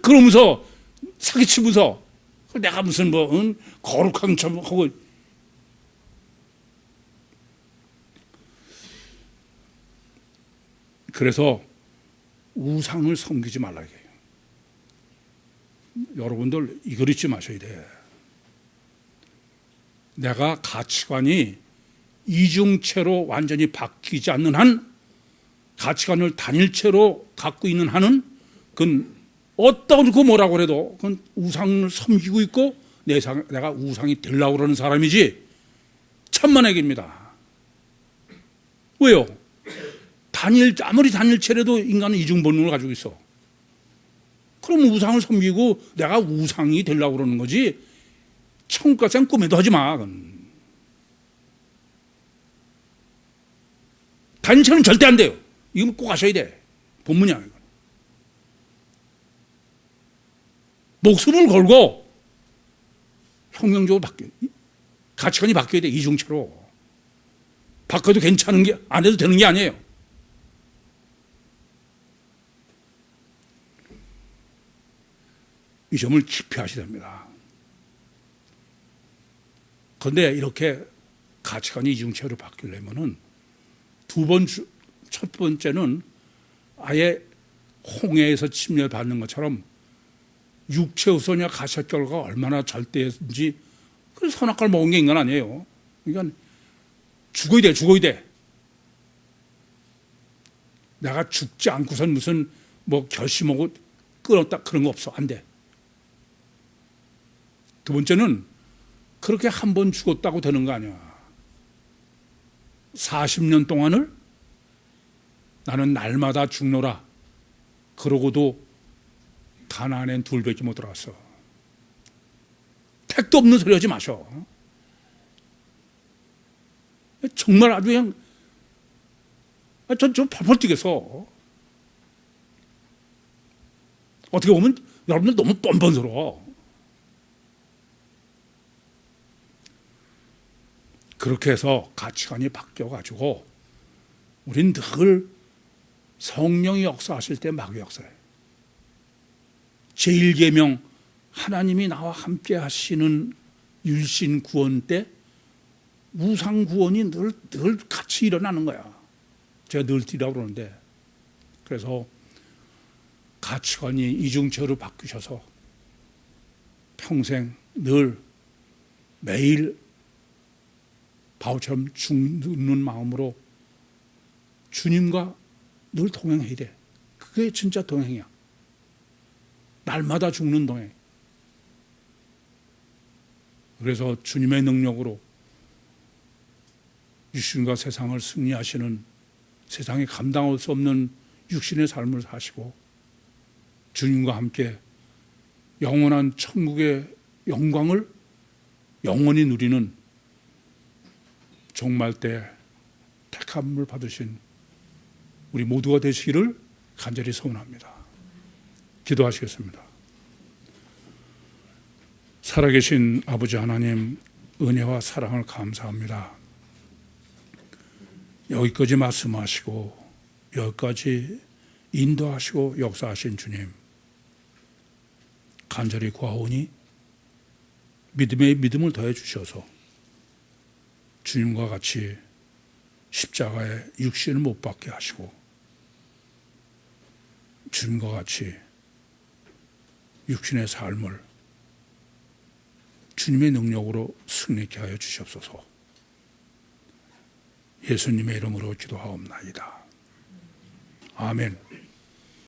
그러면서 사기치면서 내가 무슨 거룩한 척 하고. 그래서 우상을 섬기지 말라 이게요. 여러분들 이걸 잊지 마셔야 돼. 내가 가치관이 이중체로 완전히 바뀌지 않는 한, 가치관을 단일체로 갖고 있는 한은 그건 어떤 그 뭐라고 해도 그건 우상을 섬기고 있고 내가 우상이 되려고 그러는 사람이지 천만에게입니다. 왜요? 아무리 단일체라도 인간은 이중 본능을 가지고 있어. 그럼 우상을 섬기고 내가 우상이 되려고 그러는 거지 천국 갈 생각 꿈에도 하지 마. 단일체는 절대 안 돼요. 이건 꼭 하셔야 돼. 본문이야. 이건. 목숨을 걸고 혁명적으로 가치관이 바뀌어야 돼. 이중체로. 바꿔도 괜찮은 게, 안 해도 되는 게 아니에요. 이 점을 깊이 하셔야 됩니다. 그런데 이렇게 가치관이 이중체로 바뀌려면은 첫 번째는 아예 홍해에서 침략받는 것처럼 육체 우선이야 가시결과가 얼마나 절대인지, 그 선악과를 먹은 게 인간 아니에요. 그러니까 죽어야 돼. 내가 죽지 않고선 무슨 뭐 결심하고 끊었다 그런 거 없어. 안 돼. 두 번째는 그렇게 한 번 죽었다고 되는 거 아니야. 40년 동안을 나는 날마다 죽노라. 그러고도 가나안엔 둘밖에 못 들어갔어. 택도 없는 소리 하지 마셔. 정말 아주 그냥 저 펄펄 뛰겠어. 어떻게 보면 여러분들 너무 뻔뻔스러워. 그렇게 해서 가치관이 바뀌어가지고 우린 늘 성령이 역사하실 때 마귀 역사해. 제1계명 하나님이 나와 함께 하시는 율신 구원 때 우상 구원이 늘 같이 일어나는 거야. 제가 늘 뛰라고 그러는데, 그래서 가치관이 이중체로 바뀌셔서 평생 늘 매일 바울처럼 죽는 마음으로 주님과 늘 동행해야 돼. 그게 진짜 동행이야. 날마다 죽는 동행. 그래서 주님의 능력으로 육신과 세상을 승리하시는, 세상에 감당할 수 없는 육신의 삶을 사시고 주님과 함께 영원한 천국의 영광을 영원히 누리는 종말 때 택함을 받으신 우리 모두가 되시기를 간절히 소원합니다. 기도하시겠습니다. 살아계신 아버지 하나님, 은혜와 사랑을 감사합니다. 여기까지 말씀하시고 여기까지 인도하시고 역사하신 주님, 간절히 구하오니 믿음의 믿음을 더해 주셔서 주님과 같이 십자가에 육신을 못 박게 하시고 주님과 같이 육신의 삶을 주님의 능력으로 승리케 하여 주시옵소서. 예수님의 이름으로 기도하옵나이다. 아멘.